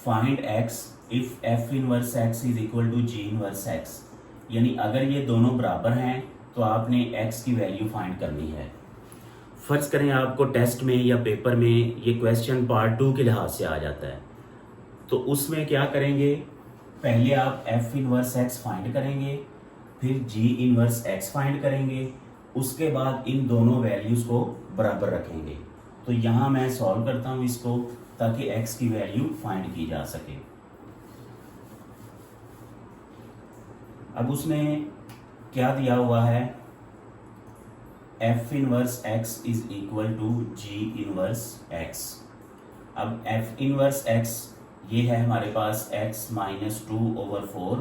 find x if f inverse x is equal to g inverse x, यानी अगर ये दोनों बराबर हैं तो आपने x की वैल्यू फाइंड करनी है। फर्ज करें आपको टेस्ट में या पेपर में ये क्वेश्चन पार्ट 2 के लिहाज से आ जाता है, तो उसमें क्या करेंगे, पहले आप f इनवर्स x फाइंड करेंगे, फिर g इनवर्स x फाइंड करेंगे, उसके बाद इन दोनों वैल्यूज़ को बराबर रखेंगे। तो यहाँ मैं सॉल्व करता हूँ इसको ताकि x की वैल्यू फाइंड की जा सके। अब उसमें क्या दिया हुआ है, f inverse x is equal to g inverse x। अब f इनवर्स x ये है हमारे पास x माइनस 2 ओवर 4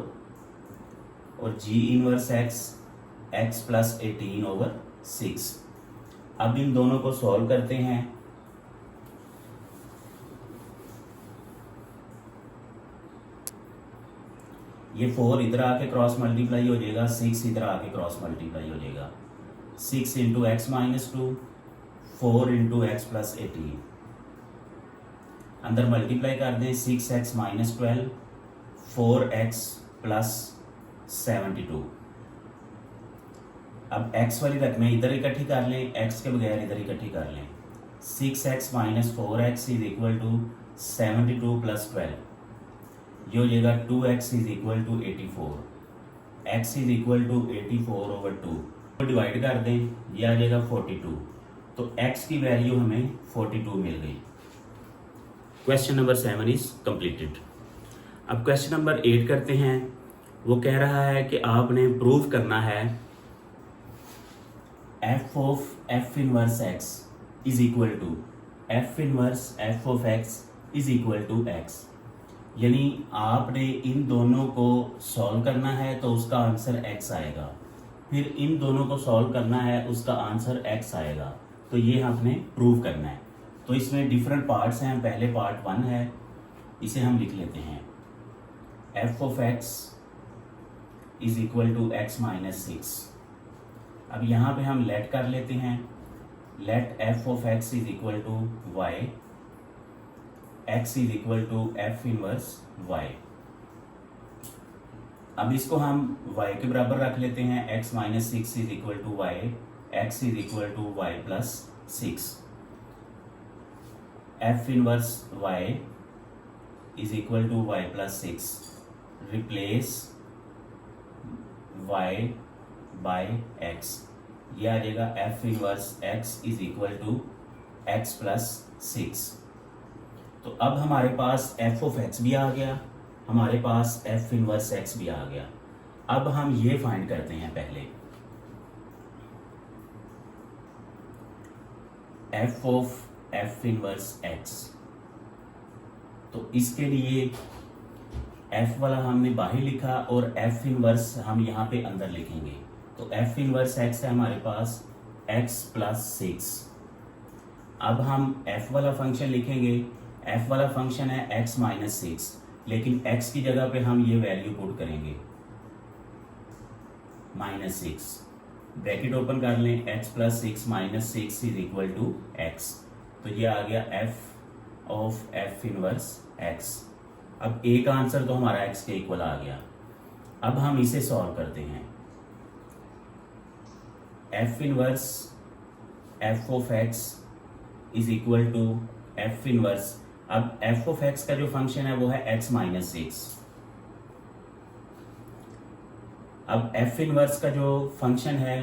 और g inverse x plus 18 over 6। अब इन दोनों को सॉल्व करते हैं। ये 4 इधर आके क्रॉस मल्टीप्लाई हो जाएगा, 6 इधर आके क्रॉस मल्टीप्लाई हो जाएगा, 6 into x minus 2, 4 into x plus 18, अंदर मल्टीप्लाई कर दें, 6x माइनस 12, 4x प्लस 72। अब x वाली रकमें इधर इकट्ठी कर लें, x के बगैर इधर इकट्ठी कर लें, 6x minus 4x is equal to 72 plus 12, ये हो जाएगा 2x is equal to 84, x is equal to 84 over 2 तो डिवाइड कर दें, ये आ जाएगा 42, तो x की वैल्यू हमें 42 मिल गई। Question number 7 is completed. अब क्वेश्चन नंबर 8 करते हैं। वो कह रहा है कि आपने प्रूव करना है f of f inverse x is equal to f inverse f of x is equal to x, यानी आपने इन दोनों को सॉल्व करना है तो उसका आंसर x आएगा, फिर इन दोनों को सॉल्व करना है उसका आंसर x आएगा, तो ये हमने प्रूव करना है। तो इसमें डिफरेंट पार्ट्स हैं, पहले पार्ट 1 है, इसे हम लिख लेते हैं, f of x is equal to x minus 6। अब यहाँ पे हम लेट कर लेते हैं, let f of x is equal to y, x is equal to f inverse y। अब इसको हम y के बराबर रख लेते हैं, x minus 6 is equal to y, x is equal to y plus 6, f inverse y is equal to y plus 6, replace y by x, ये आ जाएगा f inverse x is equal to x plus 6। तो अब हमारे पास f of x भी आ गया, हमारे पास f इनवर्स x भी आ गया। अब हम ये फाइंड करते हैं पहले, f of f inverse x। तो इसके लिए f वाला हमने बाहर लिखा और f इनवर्स हम यहाँ पे अंदर लिखेंगे। तो f इनवर्स x है हमारे पास x प्लस 6। अब हम f वाला फंक्शन लिखेंगे, f वाला फंक्शन है x माइनस 6, लेकिन x की जगह पे हम ये वैल्यू पुट करेंगे माइनस 6, ब्रैकेट ओपन कर लें, x plus 6 minus 6 is equal to x, तो ये आ गया f of f inverse x। अब a का आंसर तो हमारा x के इक्वल आ गया। अब हम इसे सॉल्व करते हैं, f inverse f of x is equal to f inverse, अब f ऑफ x का जो फंक्शन है वो है x माइनस 6, अब एफ इनवर्स का जो फंक्शन है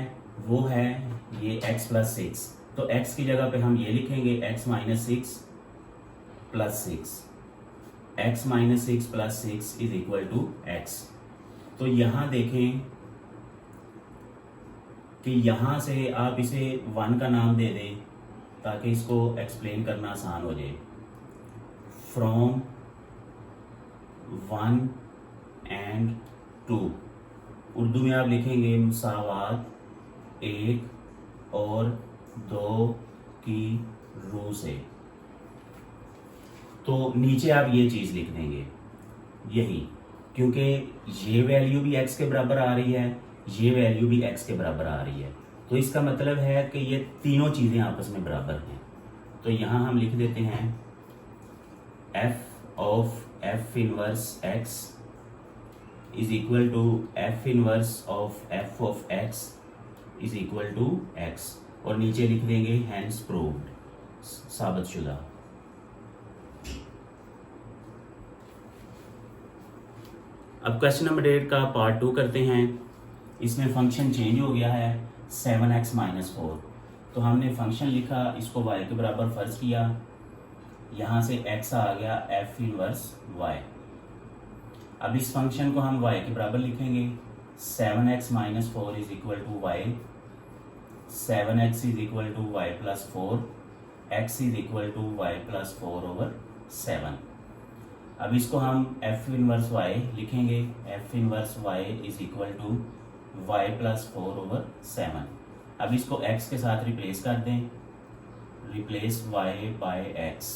वो है ये x प्लस सिक्स, तो x की जगह पे हम ये लिखेंगे x minus six plus six, x minus six plus six is equal to x. तो यहाँ देखें कि यहाँ से आप इसे वन का नाम दे दें ताकि इसको एक्सप्लेन करना आसान हो जाए। From one and two, Urdu में आप लिखेंगे मुसावात एक और दो की रू से। तो नीचे आप ये चीज़ लिख देंगे यही, क्योंकि ये वैल्यू भी x के बराबर आ रही है, ये वैल्यू भी x के बराबर आ रही है, तो इसका मतलब है कि ये तीनों चीज़ें आपस में बराबर हैं। तो यहाँ हम लिख देते हैं f of f inverse x is equal to f inverse of f of x is equal to x, और नीचे लिख देंगे हैंस प्रूव्ड, साबित शुदा। अब क्वेश्चन नंबर 8 का पार्ट 2 करते हैं। इसमें फंक्शन चेंज हो गया है 7x माइनस 4, तो हमने फंक्शन लिखा, इसको y के बराबर फर्ज किया, यहाँ से x आ गया f इनवर्स y। अब इस फंक्शन को हम y के बराबर लिखेंगे 7x minus 4 is equal to y, 7x is equal to y plus 4, x is equal to y plus 4 over 7। अब इसको हम f इनवर्स y लिखेंगे, f inverse y is equal to y plus 4 over 7। अब इसको x के साथ replace कर दें, replace y by x,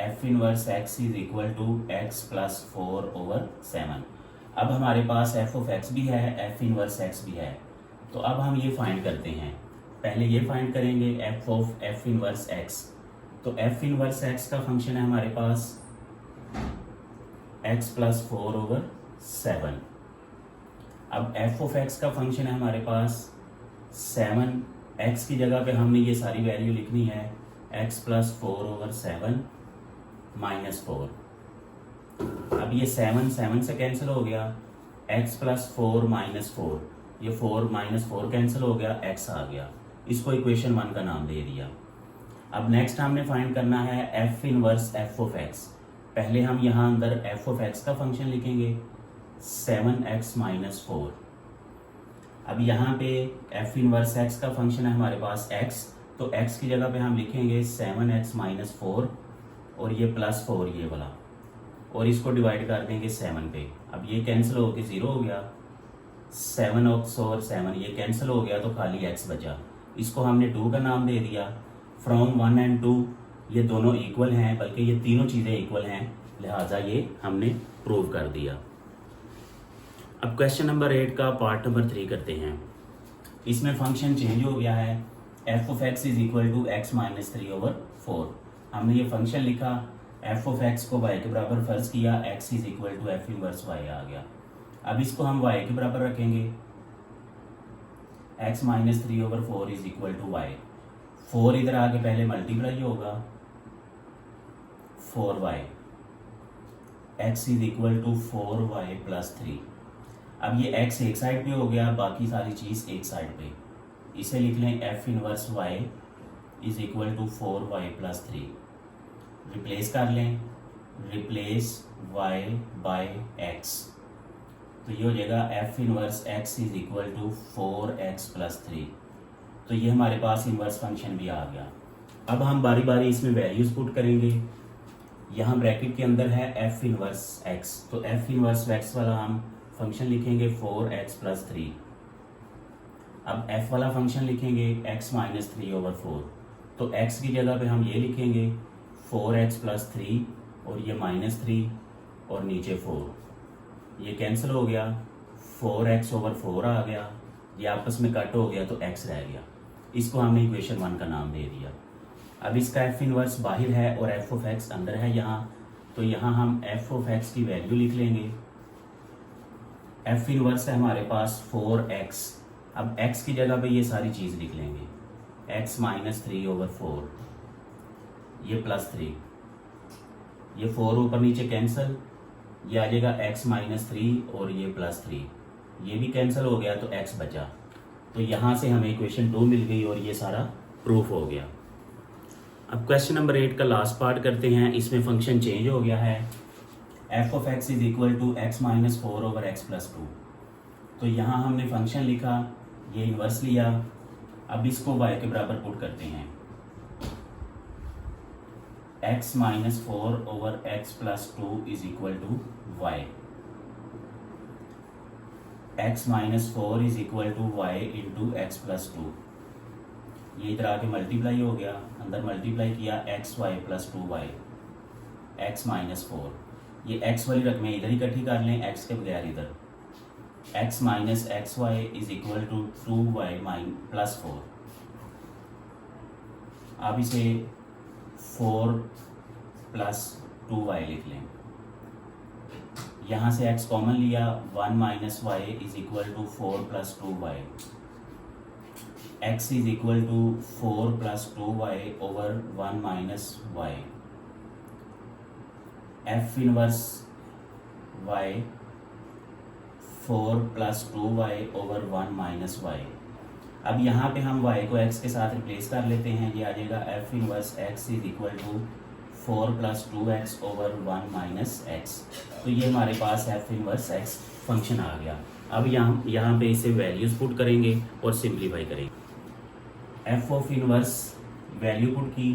f inverse x is equal to x plus 4 over 7। अब हमारे पास f ऑफ x भी है, f इनवर्स x भी है, तो अब हम ये फाइंड करते हैं। पहले ये फाइंड करेंगे f of f inverse x, तो f इनवर्स x का फंक्शन है हमारे पास x प्लस 4 ओवर 7। अब f ऑफ x का फंक्शन है हमारे पास 7, x की जगह पे हमने ये सारी वैल्यू लिखनी है x प्लस 4 ओवर 7 माइनस 4। अब ये 7 से कैंसिल हो गया, x प्लस 4 माइनस 4, ये 4 माइनस 4 कैंसिल हो गया, x आ गया, इसको इक्वेशन 1 का नाम दे दिया। अब नेक्स्ट हमने फाइंड करना है f inverse f of x। पहले हम यहाँ अंदर f ऑफ x का फंक्शन लिखेंगे 7x माइनस 4। अब यहाँ पे f इनवर्स x का फंक्शन है हमारे पास x, तो x की जगह पे हम लिखेंगे 7x माइनस 4 और ये प्लस 4 ये वाला, और इसको डिवाइड कर देंगे 7 पे। अब ये कैंसिल होके 0 हो गया, 7x और 7 ये कैंसिल हो गया, तो खाली x बचा, इसको हमने 2 का नाम दे दिया। फ्रॉम 1 एंड 2 ये दोनों इक्वल हैं, बल्कि ये तीनों चीज़ें इक्वल हैं, लिहाजा ये हमने प्रूव कर दिया। अब क्वेश्चन नंबर 8 का पार्ट नंबर 3 करते हैं। इसमें फंक्शन चेंज हो गया है, f of x is equal to x minus 3 over 4। हमने ये फंक्शन लिखा, f ऑफ x को y के बराबर फर्ज किया, x is equal to f inverse y आ गया। अब इसको हम y के बराबर रखेंगे, x minus 3 over 4 is equal to y। 4 इधर आके पहले मल्टीप्लाई होगा, 4y, x is equal to 4y plus 3। अब ये x एक साइड पे हो गया, बाकी सारी चीज़ एक साइड पे, इसे लिख लें f inverse y is equal to 4y plus 3। Replace कर लें, रिप्लेस y बाय x, तो ये हो जाएगा f inverse x is equal to 4x plus 3। तो ये हमारे पास इनवर्स फंक्शन भी आ गया। अब हम बारी बारी इसमें वैल्यूज़ पुट करेंगे। यहाँ ब्रैकेट के अंदर है f इनवर्स x, तो f इनवर्स x वाला हम फंक्शन लिखेंगे 4x प्लस 3। अब f वाला फंक्शन लिखेंगे x माइनस 3 ओवर 4, तो x की जगह पे हम ये लिखेंगे 4x प्लस 3 और ये माइनस 3 और नीचे 4, ये कैंसिल हो गया, 4x ओवर 4 आ गया, ये आपस में कट हो गया तो x रह गया, इसको हमने इक्वेशन 1 का नाम दे दिया। अब इसका f इनवर्स बाहर है और f ऑफ x अंदर है यहाँ, तो यहाँ हम f ऑफ x की वैल्यू लिख लेंगे। f इनवर्स है हमारे पास 4x, अब x की जगह पे ये सारी चीज़ लिख लेंगे, x माइनस 3 ओवर 4, ये प्लस 3, ये 4 ऊपर नीचे कैंसिल, ये आ जाएगा x माइनस 3 और ये प्लस 3, ये भी कैंसिल हो गया तो x बचा। तो यहाँ से हमें इक्वेशन 2 मिल गई और ये सारा प्रूफ हो गया। अब क्वेश्चन नंबर 8 का लास्ट पार्ट करते हैं। इसमें फंक्शन चेंज हो गया है, f of x is equal to x minus 4 over x plus 2। तो यहाँ हमने फंक्शन लिखा, ये इन्वर्स लिया, अब इसको y के बराबर पुट करते हैं। x minus 4 over x plus 2 is equal to y। x minus 4 is equal to y into x plus 2। ये इधर आके मल्टीप्लाई हो गया, अंदर मल्टीप्लाई किया x y plus 2y, x minus 4। ये x वाली रकमें इधर इकट्ठी कर लें, x के बगैर इधर, x minus x y is equal to 2y plus 4। अब इसे 4 प्लस 2y लिख लें। यहाँ से x कॉमन लिया, 1 minus y is equal to 4 plus 2y। x is equal to 4 plus 2y over 1 minus y। f inverse y 4 plus 2y over 1 minus y। अब यहाँ पे हम y को x के साथ रिप्लेस कर लेते हैं, ये आ जाएगा f inverse x is equal to 4 plus 2x over 1 minus x। तो ये हमारे पास f इनवर्स x फंक्शन आ गया। अब यहाँ पे इसे वैल्यूज पुट करेंगे और सिंप्लीफाई करेंगे। f of inverse value put की,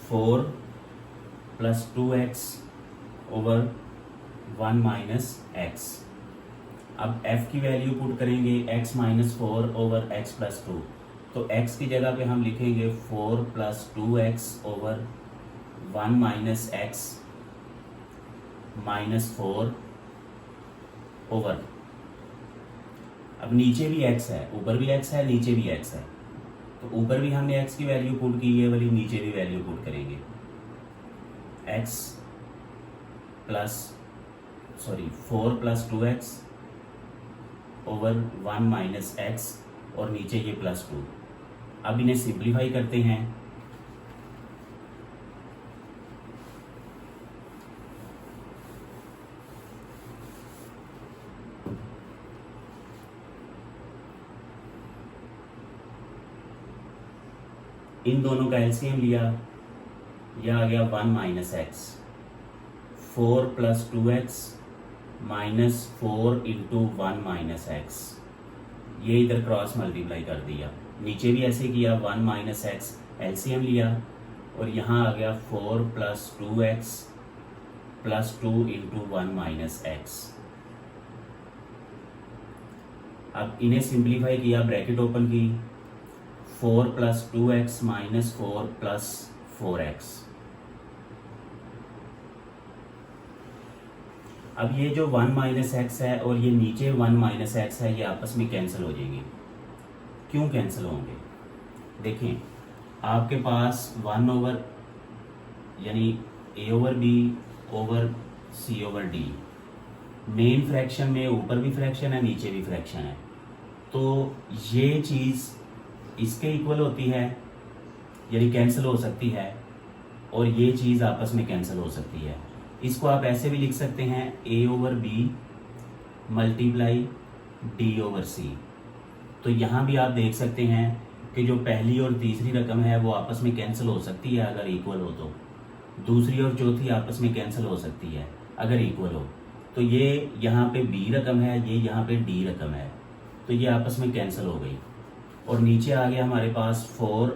4 plus 2x over 1 minus x. अब f की वैल्यू पुट करेंगे, x minus 4 over x plus 2। तो x की जगह पे हम लिखेंगे 4 plus 2x over 1 minus x minus 4 over, अब नीचे भी x है, ऊपर भी x है, नीचे भी x है, तो ऊपर भी हमने x की वैल्यू पुट की, ये वाली नीचे भी वैल्यू पुट करेंगे। x plus 4 plus 2x over 1 minus x और नीचे ये प्लस 2। अब इन्हें सिंप्लीफाई करते हैं। इन दोनों का एलसीएम लिया, यह आ गया 1 minus x, 4 plus 2x minus 4 into 1 minus x. ये इधर क्रॉस मल्टीप्लाई कर दिया, नीचे भी ऐसे किया, 1 माइनस एक्स एलसीएम लिया और यहाँ आ गया 4 plus 2x plus 2 into 1 minus x. अब इन्हें सिंप्लीफाई किया, ब्रैकेट ओपन की, 4 plus 2x minus 4 plus 4x। अब ये जो 1 माइनस एक्स है और ये नीचे 1 माइनस एक्स है, ये आपस में कैंसिल हो जाएंगे। क्यों कैंसिल होंगे? देखें, आपके पास 1 ओवर यानी a over b over c over d, main fraction में ऊपर भी फ्रैक्शन है, नीचे भी फ्रैक्शन है, तो ये चीज़ इसके इक्वल होती है यानी कैंसिल हो सकती है, और ये चीज़ आपस में कैंसिल हो सकती है। इसको आप ऐसे भी लिख सकते हैं, a over b multiply d over c। तो यहाँ भी आप देख सकते हैं कि जो पहली और तीसरी रकम है वो आपस में कैंसिल हो सकती है अगर इक्वल हो, तो दूसरी और चौथी आपस में कैंसिल हो सकती है अगर इक्वल हो। तो ये यहाँ पे b रकम है, ये यहाँ पे d रकम है, तो ये आपस में कैंसिल हो गई। और नीचे आ गया हमारे पास 4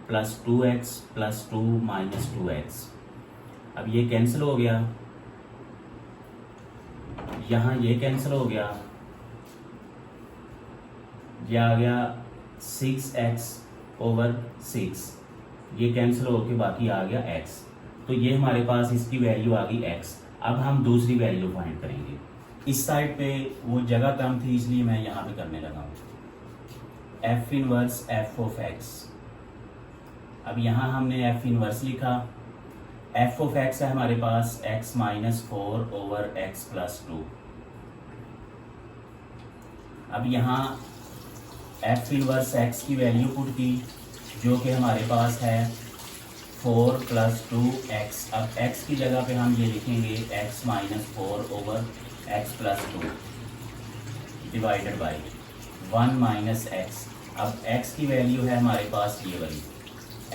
plus 2x plus 2 minus 2x। अब ये कैंसिल हो गया, यहाँ ये कैंसिल हो गया, ये आ गया 6x ओवर 6, ये कैंसिल हो के बाकी आ गया x। तो ये हमारे पास इसकी वैल्यू आ गई x। अब हम दूसरी वैल्यू फाइंड करेंगे। इस साइड पे वो जगह कम थी इसलिए मैं यहाँ पे करने लगा हूँ, f inverse f of x। अब यहाँ हमने f इनवर्स लिखा, f ऑफ x है हमारे पास x minus 4 over x plus 2। अब यहाँ f इनवर्स x की वैल्यू पुट की, जो कि हमारे पास है 4 प्लस 2x। अब x की जगह पे हम ये लिखेंगे x minus 4 over x plus 2 divided by 1 minus x. अब x की वैल्यू है हमारे पास ये वाली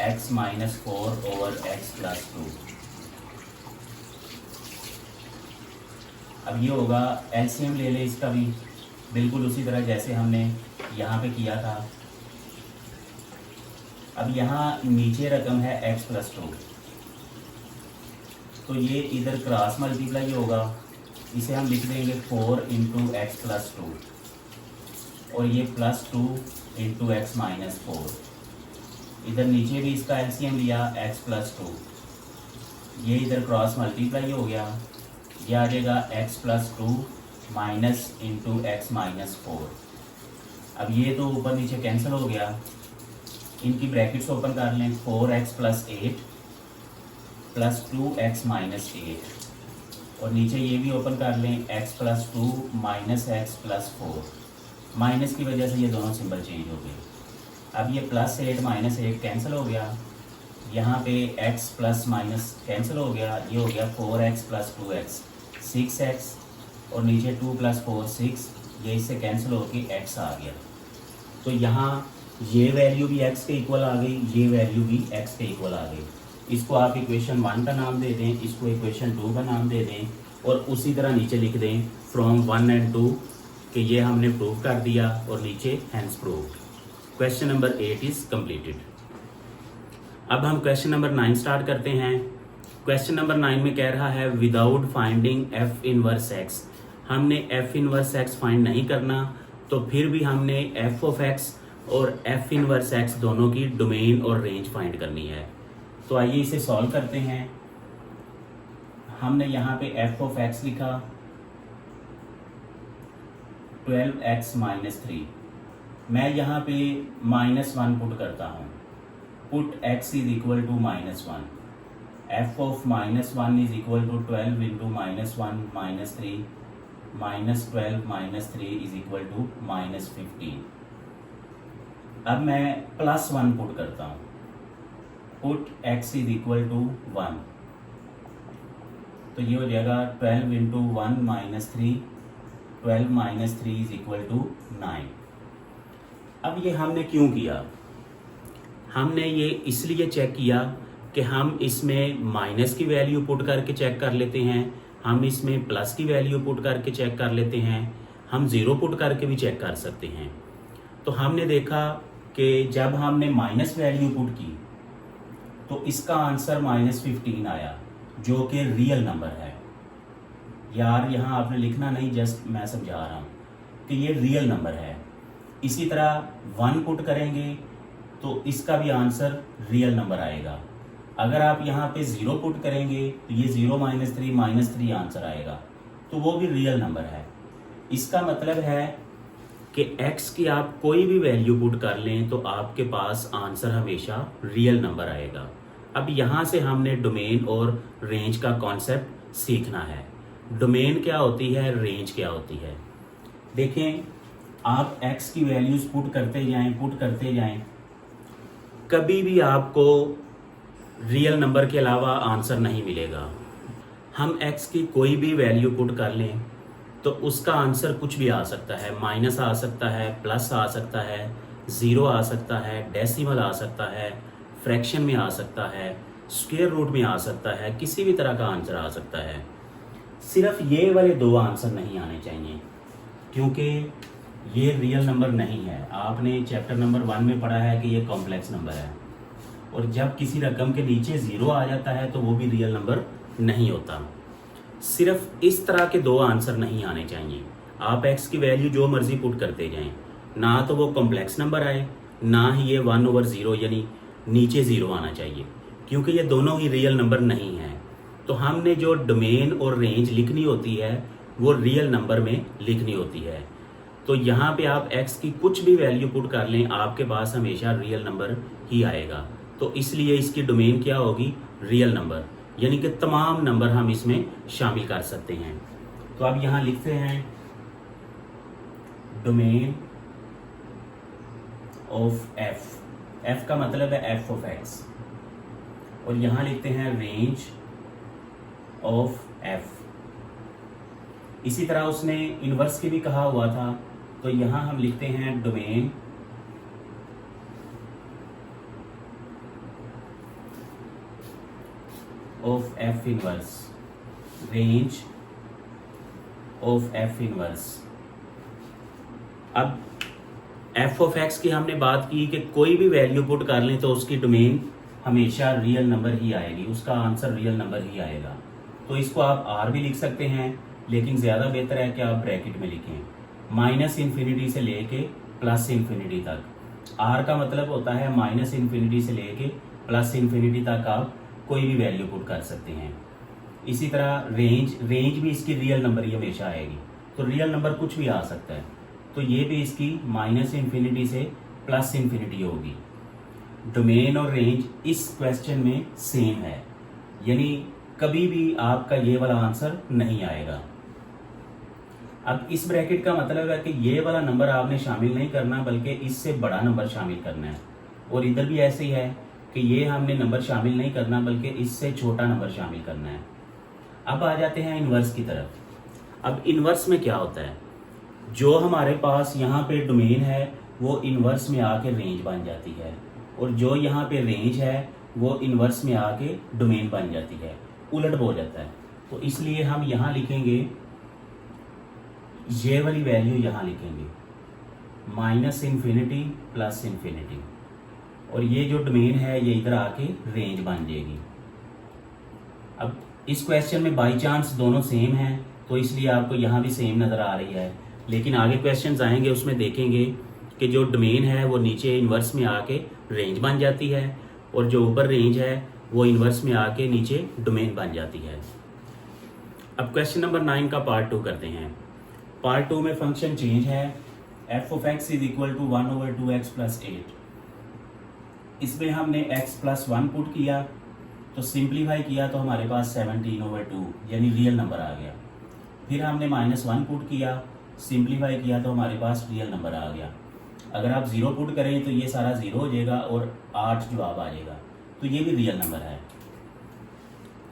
x minus 4 over x plus 2। अब ये होगा, एलसीएम ले ले इसका भी, बिल्कुल उसी तरह जैसे हमने यहाँ पे किया था। अब यहाँ नीचे रकम है x प्लस 2, तो ये इधर क्रॉस मल्टीप्लाई होगा, इसे हम लिख देंगे 4 इंटू एक्स प्लस 2 और ये प्लस 2 इंटू एक्स माइनस 4। इधर नीचे भी इसका एलसीएम लिया x प्लस 2, ये इधर क्रॉस मल्टीप्लाई हो गया, ये आ जाएगा x plus 2 minus into x minus 4। अब ये तो ऊपर नीचे कैंसिल हो गया, इनकी ब्रैकेट्स ओपन कर लें, 4x plus 8 plus 2x minus 8 और नीचे ये भी ओपन कर लें, x plus 2 minus x plus 4। Minus की वजह से ये दोनों सिंबल चेंज हो गए। अब ये प्लस 8 माइनस 8 कैंसिल हो गया, यहाँ पे x प्लस माइनस कैंसिल हो गया, ये हो गया 4x प्लस 2x 6x और नीचे 2 प्लस 4 6, ये इससे कैंसिल होके x आ गया। तो यहाँ ये वैल्यू भी x के इक्वल आ गई, ये वैल्यू भी x के इक्वल आ गई। इसको आप इक्वेशन 1 का नाम दे दें, इसको इक्वेशन 2 का नाम दे दें और उसी तरह नीचे लिख दें फ्रॉम 1 एंड 2 कि ये हमने प्रूव कर दिया और नीचे hence proved. Question number 8 is completed. अब हम क्वेश्चन नंबर 9 स्टार्ट करते हैं। क्वेश्चन नंबर 9 में कह रहा है without finding f inverse x। हमने f इनवर्स x फाइंड नहीं करना, तो फिर भी हमने f ऑफ x और f इनवर्स x दोनों की डोमेन और रेंज फाइंड करनी है। तो आइए इसे सॉल्व करते हैं। हमने यहाँ पे f ऑफ x लिखा 12x माइनस 3। मैं यहाँ पे -1 पुट करता हूँ, put x is equal to -1। f of -1 is equal to 12 into -1 minus 3 minus 12 minus 3 is equal to -15। अब मैं +1 पुट करता हूँ, put x is equal to 1, तो ये हो जाएगा 12 into 1 minus 3, 12 minus 3 is equal to 9। अब ये हमने क्यों किया? हमने ये इसलिए चेक किया कि हम इसमें माइनस की वैल्यू पुट करके चेक कर लेते हैं, हम इसमें प्लस की वैल्यू पुट करके चेक कर लेते हैं, हम ज़ीरो पुट करके भी चेक कर सकते हैं। तो हमने देखा कि जब हमने माइनस वैल्यू पुट की तो इसका आंसर -15 आया, जो कि रियल नंबर है। यार यहाँ आपने लिखना नहीं, जस्ट मैं समझा रहा हूँ कि ये रियल नंबर है। इसी तरह 1 पुट करेंगे तो इसका भी आंसर रियल नंबर आएगा। अगर आप यहाँ पे 0 पुट करेंगे तो ये 0 माइनस 3 आंसर आएगा, तो वो भी रियल नंबर है। इसका मतलब है कि x की आप कोई भी वैल्यू पुट कर लें तो आपके पास आंसर हमेशा रियल नंबर आएगा। अब यहाँ से हमने डोमेन और रेंज का कॉन्सेप्ट सीखना है। डोमेन क्या होती है, रेंज क्या होती है। देखें, आप x की वैल्यूज पुट करते जाएं, कभी भी आपको रियल नंबर के अलावा आंसर नहीं मिलेगा। हम x की कोई भी वैल्यू पुट कर लें तो उसका आंसर कुछ भी आ सकता है, माइनस आ सकता है, प्लस आ सकता है, 0 आ सकता है, डेसिमल आ सकता है, फ्रैक्शन में आ सकता है, स्क्वायर रूट में आ सकता है, किसी भी तरह का आंसर आ सकता है। सिर्फ ये वाले 2 आंसर नहीं आने चाहिए, क्योंकि ये रियल नंबर नहीं है। आपने चैप्टर नंबर 1 में पढ़ा है कि ये कॉम्प्लेक्स नंबर है, और जब किसी रकम के नीचे 0 आ जाता है तो वो भी रियल नंबर नहीं होता। सिर्फ इस तरह के 2 आंसर नहीं आने चाहिए। आप x की वैल्यू जो मर्जी पुट करते जाएं, ना तो वो कॉम्प्लेक्स नंबर आए, ना ही ये 1/0 यानी नीचे 0 आना चाहिए, क्योंकि ये दोनों ही रियल नंबर नहीं हैं। तो हमने जो डोमेन और रेंज लिखनी होती है वो रियल नंबर में लिखनी होती है। तो यहाँ पे आप x की कुछ भी वैल्यू पुट कर लें, आपके पास हमेशा रियल नंबर ही आएगा। तो इसलिए इसकी डोमेन क्या होगी, रियल नंबर, यानी कि तमाम नंबर हम इसमें शामिल कर सकते हैं। तो अब यहाँ लिखते हैं डोमेन ऑफ f का मतलब है f ऑफ x, और यहाँ लिखते हैं रेंज ऑफ f। इसी तरह उसने इन्वर्स की भी कहा हुआ था, तो यहाँ हम लिखते हैं domain of F inverse, range of F inverse. अब एफ ऑफ एक्स की हमने बात की कि कोई भी वैल्यू पुट कर लें तो उसकी डोमेन हमेशा रियल नंबर ही आएगी, उसका आंसर रियल नंबर ही आएगा। तो इसको आप आर भी लिख सकते हैं, लेकिन ज़्यादा बेहतर है कि आप ब्रैकेट में लिखें, माइनस इन्फिनिटी से लेके प्लस इन्फिनिटी तक। आर का मतलब होता है माइनस इन्फिनिटी से लेके प्लस इन्फिनिटी तक आप कोई भी वैल्यू पुट कर सकते हैं। इसी तरह रेंज भी इसकी रियल नंबर ही हमेशा आएगी, तो रियल नंबर कुछ भी आ सकता है, तो ये भी इसकी माइनस इन्फिनिटी से प्लस इन्फिनिटी होगी। डोमेन और रेंज इस क्वेश्चन में सेम है, यानी कभी भी आपका ये वाला आंसर नहीं आएगा। अब इस ब्रैकेट का मतलब है कि ये वाला नंबर आपने शामिल नहीं करना, बल्कि इससे बड़ा नंबर शामिल करना है। और इधर भी ऐसे ही है कि ये हमने नंबर शामिल नहीं करना, बल्कि इससे छोटा नंबर शामिल करना है। अब आ जाते हैं इन्वर्स की तरफ। अब इन्वर्स में क्या होता है, जो हमारे पास यहाँ पे डोमेन है वो इन्वर्स में आके रेंज बन जाती है, और जो यहाँ पे रेंज है वो इन्वर्स में आके डोमेन बन जाती है, उलट हो जाता है। तो इसलिए हम यहाँ लिखेंगे, ये वाली वैल्यू यहाँ लिखेंगे माइनस इन्फिनिटी प्लस इन्फिनिटी, और ये जो डोमेन है ये इधर आके रेंज बन जाएगी। अब इस क्वेश्चन में बाई चांस दोनों सेम हैं, तो इसलिए आपको यहाँ भी सेम नज़र आ रही है, लेकिन आगे क्वेश्चंस आएंगे उसमें देखेंगे कि जो डोमेन है वो नीचे इन्वर्स में आके रेंज बन जाती है, और जो ऊपर रेंज है वो इन्वर्स में आके नीचे डोमेन बन जाती है। अब क्वेश्चन नंबर 9 का पार्ट 2 करते हैं। पार्ट 2 में फंक्शन चेंज है, F of x is equal to 1/2x plus 8। इसमें हमने x प्लस 1 पुट किया, तो सिंप्लीफाई किया तो हमारे पास 17/2 यानी रियल नंबर आ गया। फिर हमने -1 पुट किया, सिंप्लीफाई किया तो हमारे पास रियल नंबर आ गया। अगर आप 0 पुट करें तो ये सारा 0 हो जाएगा और 8 जवाब आ जाएगा, तो ये भी रियल नंबर है।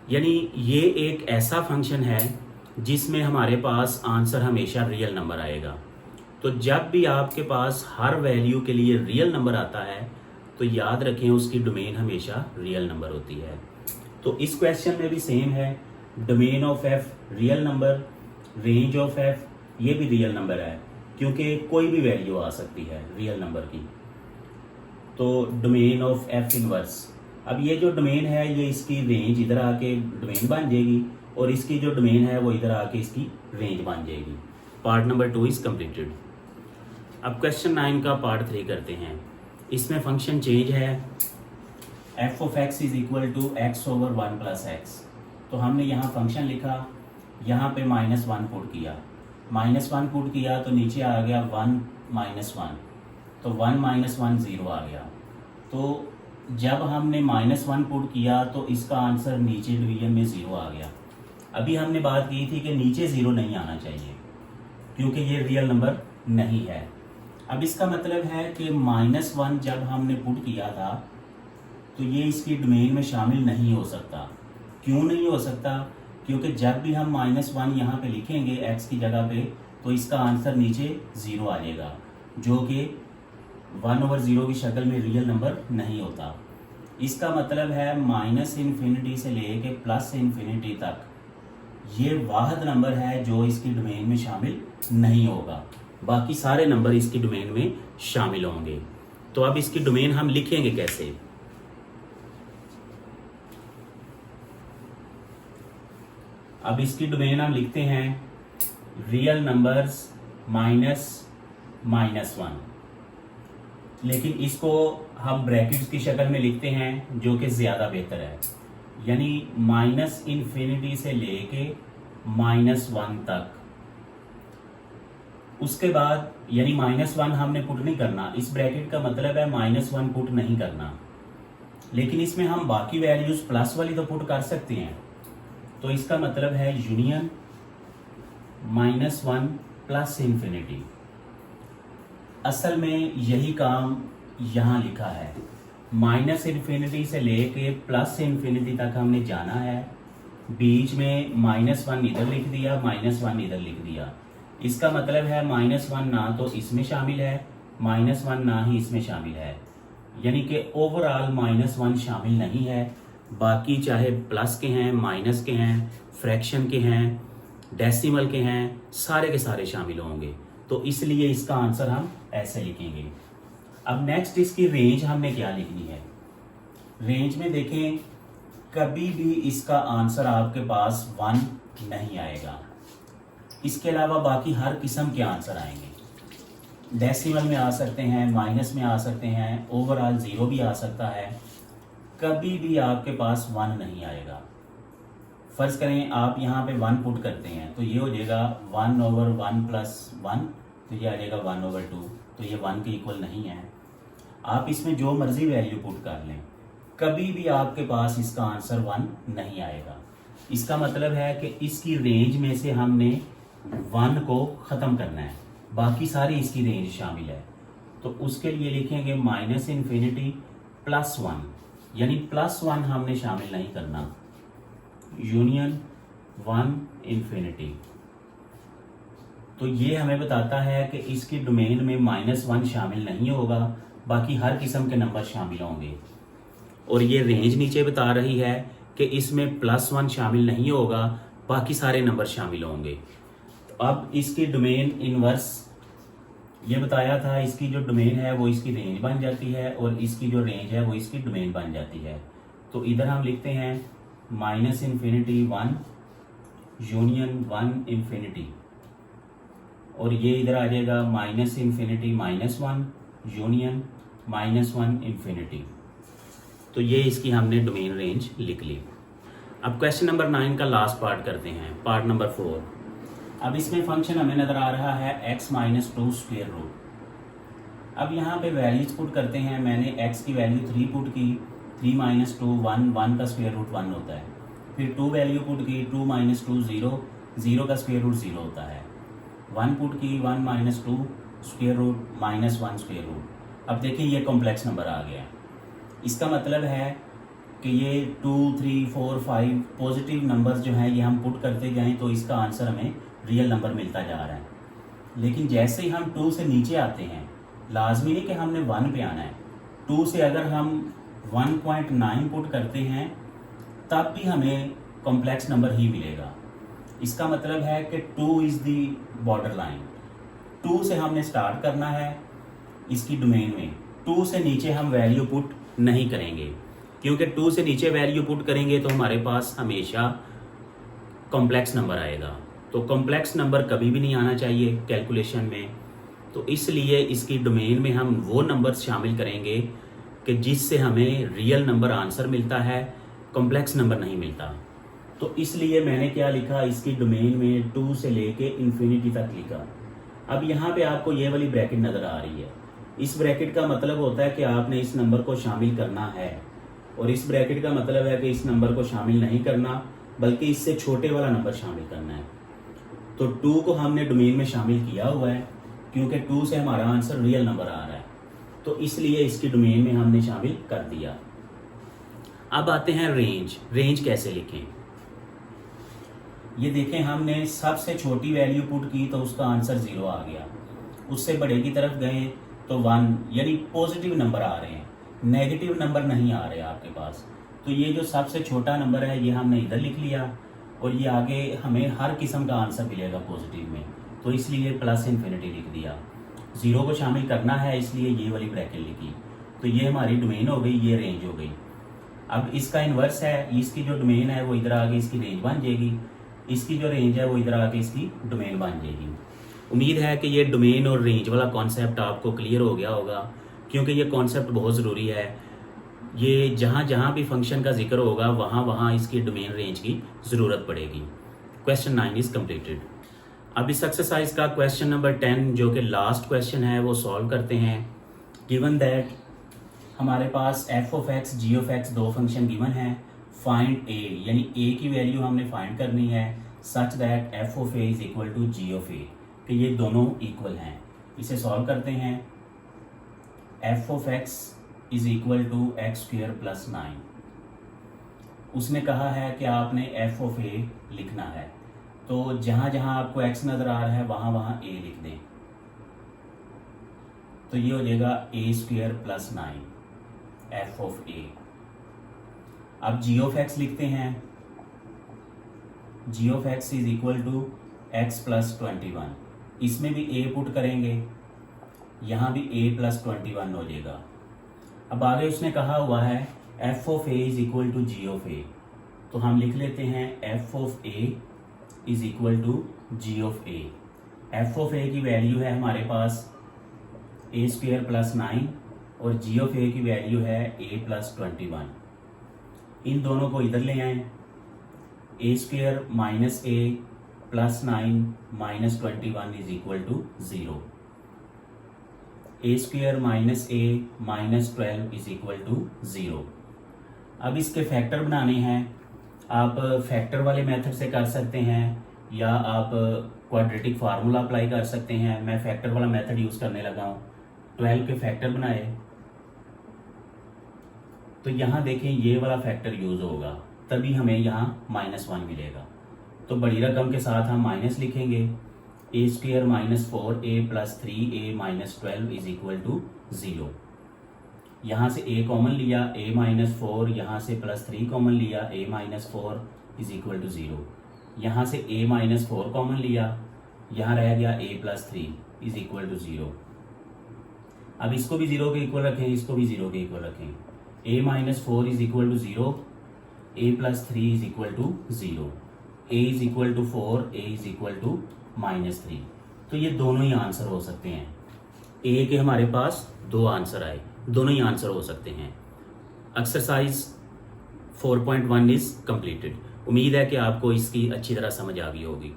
यानी ये एक ऐसा फंक्शन है जिसमें हमारे पास आंसर हमेशा रियल नंबर आएगा। तो जब भी आपके पास हर वैल्यू के लिए रियल नंबर आता है तो याद रखें उसकी डोमेन हमेशा रियल नंबर होती है। तो इस क्वेश्चन में भी सेम है, domain of F real number, range of F ये भी रियल नंबर है, क्योंकि कोई भी वैल्यू आ सकती है रियल नंबर की। तो डोमेन ऑफ एफ इनवर्स, अब ये जो डोमेन है ये इसकी रेंज इधर आके डोमेन बन जाएगी, और इसकी जो डोमेन है वो इधर आके इसकी रेंज बन जाएगी। Part number 2 is completed. अब क्वेश्चन 9 का पार्ट 3 करते हैं। इसमें फंक्शन चेंज है, F of x is equal to x/1 plus x. तो हमने यहाँ फंक्शन लिखा, यहाँ पे -1 पुट किया, -1 पुट किया तो नीचे आ गया 1 -1, तो 1 -1 0 आ गया। तो जब हमने -1 पुट किया तो इसका आंसर नीचे डिवीजन में 0 आ गया। अभी हमने बात की थी कि नीचे 0 नहीं आना चाहिए, क्योंकि ये रियल नंबर नहीं है। अब इसका मतलब है कि -1 जब हमने पुट किया था तो ये इसकी डोमेन में शामिल नहीं हो सकता। क्यों नहीं हो सकता? क्योंकि जब भी हम -1 यहाँ पे लिखेंगे x की जगह पे, तो इसका आंसर नीचे 0 आ जाएगा, जो कि 1/0 की शक्ल में रियल नंबर नहीं होता। इसका मतलब है -इन्फिनिटी से लेके प्लस इन्फिनिटी तक ये वाहिद नंबर है जो इसकी डोमेन में शामिल नहीं होगा, बाकी सारे नंबर इसकी डोमेन में शामिल होंगे। तो अब इसकी डोमेन हम लिखेंगे कैसे? अब इसकी डोमेन हम लिखते हैं रियल नंबर्स -1, लेकिन इसको हम ब्रैकेट्स की शक्ल में लिखते हैं, जो कि ज़्यादा बेहतर है। यानी -इन्फिनिटी से लेके -1 तक, उसके बाद यानी -1 हमने पुट नहीं करना। इस ब्रैकेट का मतलब है -1 पुट नहीं करना, लेकिन इसमें हम बाकी वैल्यूज प्लस वाली तो पुट कर सकते हैं। तो इसका मतलब है यूनियन -1 प्लस इन्फिनिटी। असल में यही काम यहाँ लिखा है, -इन्फिनिटी से लेके प्लस इन्फिनिटी तक हमने जाना है, बीच में -1 इधर लिख दिया, -1 इधर लिख दिया। इसका मतलब है -1 ना तो इसमें शामिल है, -1 ना ही इसमें शामिल है, यानी कि ओवरऑल -1 शामिल नहीं है। बाकी चाहे प्लस के हैं, माइनस के हैं, फ्रैक्शन के हैं, डेसिमल के हैं, सारे के सारे शामिल होंगे। तो इसलिए इसका आंसर हम ऐसे लिखेंगे। अब नेक्स्ट इसकी रेंज हमने क्या लिखनी है। रेंज में देखें, कभी भी इसका आंसर आपके पास 1 नहीं आएगा। इसके अलावा बाकी हर किस्म के आंसर आएंगे। डेसिमल में आ सकते हैं, माइनस में आ सकते हैं, ओवरऑल 0 भी आ सकता है। कभी भी आपके पास 1 नहीं आएगा। फर्ज करें आप यहाँ पे 1 पुट करते हैं तो ये हो जाएगा 1/1 + 1, तो ये आ जाएगा 1/2, तो ये 1 के इक्वल नहीं है। आप इसमें जो मर्जी वैल्यू पुट कर लें, कभी भी आपके पास इसका आंसर 1 नहीं आएगा। इसका मतलब है कि इसकी रेंज में से हमने 1 को ख़त्म करना है, बाकी सारी इसकी रेंज शामिल है। तो उसके लिए लिखेंगे -∞ +1, यानी +1 हमने शामिल नहीं करना, यूनियन 1 ∞। तो ये हमें बताता है कि इसकी डोमेन में -1 शामिल नहीं होगा, बाकी हर किस्म के नंबर शामिल होंगे। और ये रेंज नीचे बता रही है कि इसमें +1 शामिल नहीं होगा, बाकी सारे नंबर शामिल होंगे। तो अब इसकी डोमेन इनवर्स ये बताया था, इसकी जो डोमेन है वो इसकी रेंज बन जाती है और इसकी जो रेंज है वो इसकी डोमेन बन जाती है। तो इधर हम लिखते हैं -∞ 1 यूनियन 1 ∞, और ये इधर आ जाएगा -∞ -1 यूनियन -1 ∞। तो ये इसकी हमने डोमेन रेंज लिख ली। अब क्वेश्चन नंबर 9 का लास्ट पार्ट करते हैं, पार्ट नंबर 4। अब इसमें फंक्शन हमें नज़र आ रहा है x - 2 स्क्वायर रूट। अब यहाँ पे वैल्यूज पुट करते हैं। मैंने x की वैल्यू 3 पुट की, 3 - 2 1, 1 का स्क्वायर रूट 1 होता है। फिर 2 वैल्यू पुट की, 2 - 2 0, 0 का स्क्वायर रूट 0 होता है। 1 पुट की, 1 - 2 स्क्वायर रूट -1 स्क्वायर रूट। अब देखिए ये कॉम्प्लेक्स नंबर आ गया। इसका मतलब है कि ये 2, 3, 4, 5 पॉजिटिव नंबर्स जो हैं ये हम पुट करते जाएं तो इसका आंसर हमें रियल नंबर मिलता जा रहा है। लेकिन जैसे ही हम 2 से नीचे आते हैं, लाजमी नहीं कि हमने 1 पे आना है। 2 से अगर हम 1.9 पुट करते हैं तब भी हमें कॉम्प्लेक्स नंबर ही मिलेगा। इसका मतलब है कि 2 इज़ दी बॉर्डर लाइन। 2 से हमने स्टार्ट करना है इसकी डोमेन में। 2 से नीचे हम वैल्यू पुट नहीं करेंगे, क्योंकि 2 से नीचे वैल्यू पुट करेंगे तो हमारे पास हमेशा कॉम्प्लेक्स नंबर आएगा। तो कॉम्प्लेक्स नंबर कभी भी नहीं आना चाहिए कैलकुलेशन में। तो इसलिए इसकी डोमेन में हम वो नंबर शामिल करेंगे कि जिससे हमें रियल नंबर आंसर मिलता है, कॉम्प्लेक्स नंबर नहीं मिलता। तो इसलिए मैंने क्या लिखा, इसकी डोमेन में 2 से लेके इन्फिनिटी तक लिखा। अब यहाँ पे आपको ये वाली ब्रैकेट नज़र आ रही है। इस ब्रैकेट का मतलब होता है कि आपने इस नंबर को शामिल करना है, और इस ब्रैकेट का मतलब है कि इस नंबर को शामिल नहीं करना, बल्कि इससे छोटे वाला नंबर शामिल करना है। तो 2 को हमने डोमेन में शामिल किया हुआ है, क्योंकि 2 से हमारा आंसर रियल नंबर आ रहा है, तो इसलिए इसकी डोमेन में हमने शामिल कर दिया। अब आते हैं रेंज। रेंज कैसे लिखें, ये देखें। हमने सबसे छोटी वैल्यू पुट की तो उसका आंसर 0 आ गया। उससे बड़े की तरफ गए तो 1, यानी पॉजिटिव नंबर आ रहे हैं, नेगेटिव नंबर नहीं आ रहे आपके पास। तो ये जो सबसे छोटा नंबर है ये हमने इधर लिख लिया, और ये आगे हमें हर किस्म का आंसर मिलेगा पॉजिटिव में, तो इसलिए +∞ लिख दिया। 0 को शामिल करना है, इसलिए ये वाली ब्रैकेट लिखी। तो ये हमारी डोमेन हो गई, ये रेंज हो गई। अब इसका इन्वर्स है, इसकी जो डोमेन है वो इधर आगे इसकी रेंज बन जाएगी, इसकी जो रेंज है वो इधर आके इसकी डोमेन बन जाएगी। उम्मीद है कि ये डोमेन और रेंज वाला कॉन्सेप्ट आपको क्लियर हो गया होगा, क्योंकि ये कॉन्सेप्ट बहुत ज़रूरी है। ये जहाँ जहाँ भी फंक्शन का जिक्र होगा वहाँ वहाँ इसकी डोमेन रेंज की ज़रूरत पड़ेगी। Question 9 is completed. अब इस एक्सरसाइज का क्वेश्चन नंबर 10 जो कि लास्ट क्वेश्चन है वो सॉल्व करते हैं। गिवन दैट हमारे पास f(x), g(x) दो फंक्शन गिवन हैं। फाइंड a, यानी a की वैल्यू हमने फाइंड करनी है such that f(a) is equal to g(a), कि ये दोनों इक्वल हैं। इसे सॉल्व करते हैं। f(x) is equal to x² + 9। उसने कहा है कि आपने एफ ऑफ ए लिखना है, तो जहाँ जहाँ आपको एक्स नज़र आ रहा है वहाँ वहाँ ए लिख दें। तो ये हो जाएगा a square plus 9 f of a. अब जी ऑफ एक्स लिखते हैं, g of x is equal to x plus 21। इसमें भी ए पुट करेंगे, यहाँ भी ए प्लस 21 हो जाएगा। अब आगे उसने कहा हुआ है F of a is equal to g of a, तो हम लिख लेते हैं F of a is equal to g of a. F of a की वैल्यू है हमारे पास ए स्क्वेयर प्लस 9 और जी ऑफ ए की वैल्यू है ए प्लस 21। इन दोनों को इधर ले आएं, a square minus a plus 9 minus 21 is equal to 0। A square minus a minus 12 is equal to 0। अब इसके फैक्टर बनाने हैं, आप फैक्टर वाले मेथड से कर सकते हैं या आप क्वाड्रेटिक फार्मूला अप्लाई कर सकते हैं। मैं फैक्टर वाला मेथड यूज़ करने लगा हूँ। 12 के फैक्टर बनाए तो यहाँ देखें ये वाला फैक्टर यूज़ होगा, तभी हमें यहाँ -1 मिलेगा। तो बड़ी रकम के साथ हम माइनस लिखेंगे, a square minus 4a plus 3a minus 12 is equal to 0। यहाँ से a कॉमन लिया, a माइनस 4, यहाँ से प्लस 3 कॉमन लिया, a minus 4 is equal to 0। यहाँ से a माइनस 4 कॉमन लिया, यहाँ रह गया a plus 3 is equal to 0। अब इसको भी 0 के इक्वल रखें, इसको भी 0 के इक्वल रखें। a minus 4 is equal to 0, a plus 3 is equal to 0, a is equal to 4, a is equal to -3। तो ये दोनों ही आंसर हो सकते हैं। ए के हमारे पास 2 आंसर आए, दोनों ही आंसर हो सकते हैं। Exercise 4.1 is completed. उम्मीद है कि आपको इसकी अच्छी तरह समझ आ गई होगी।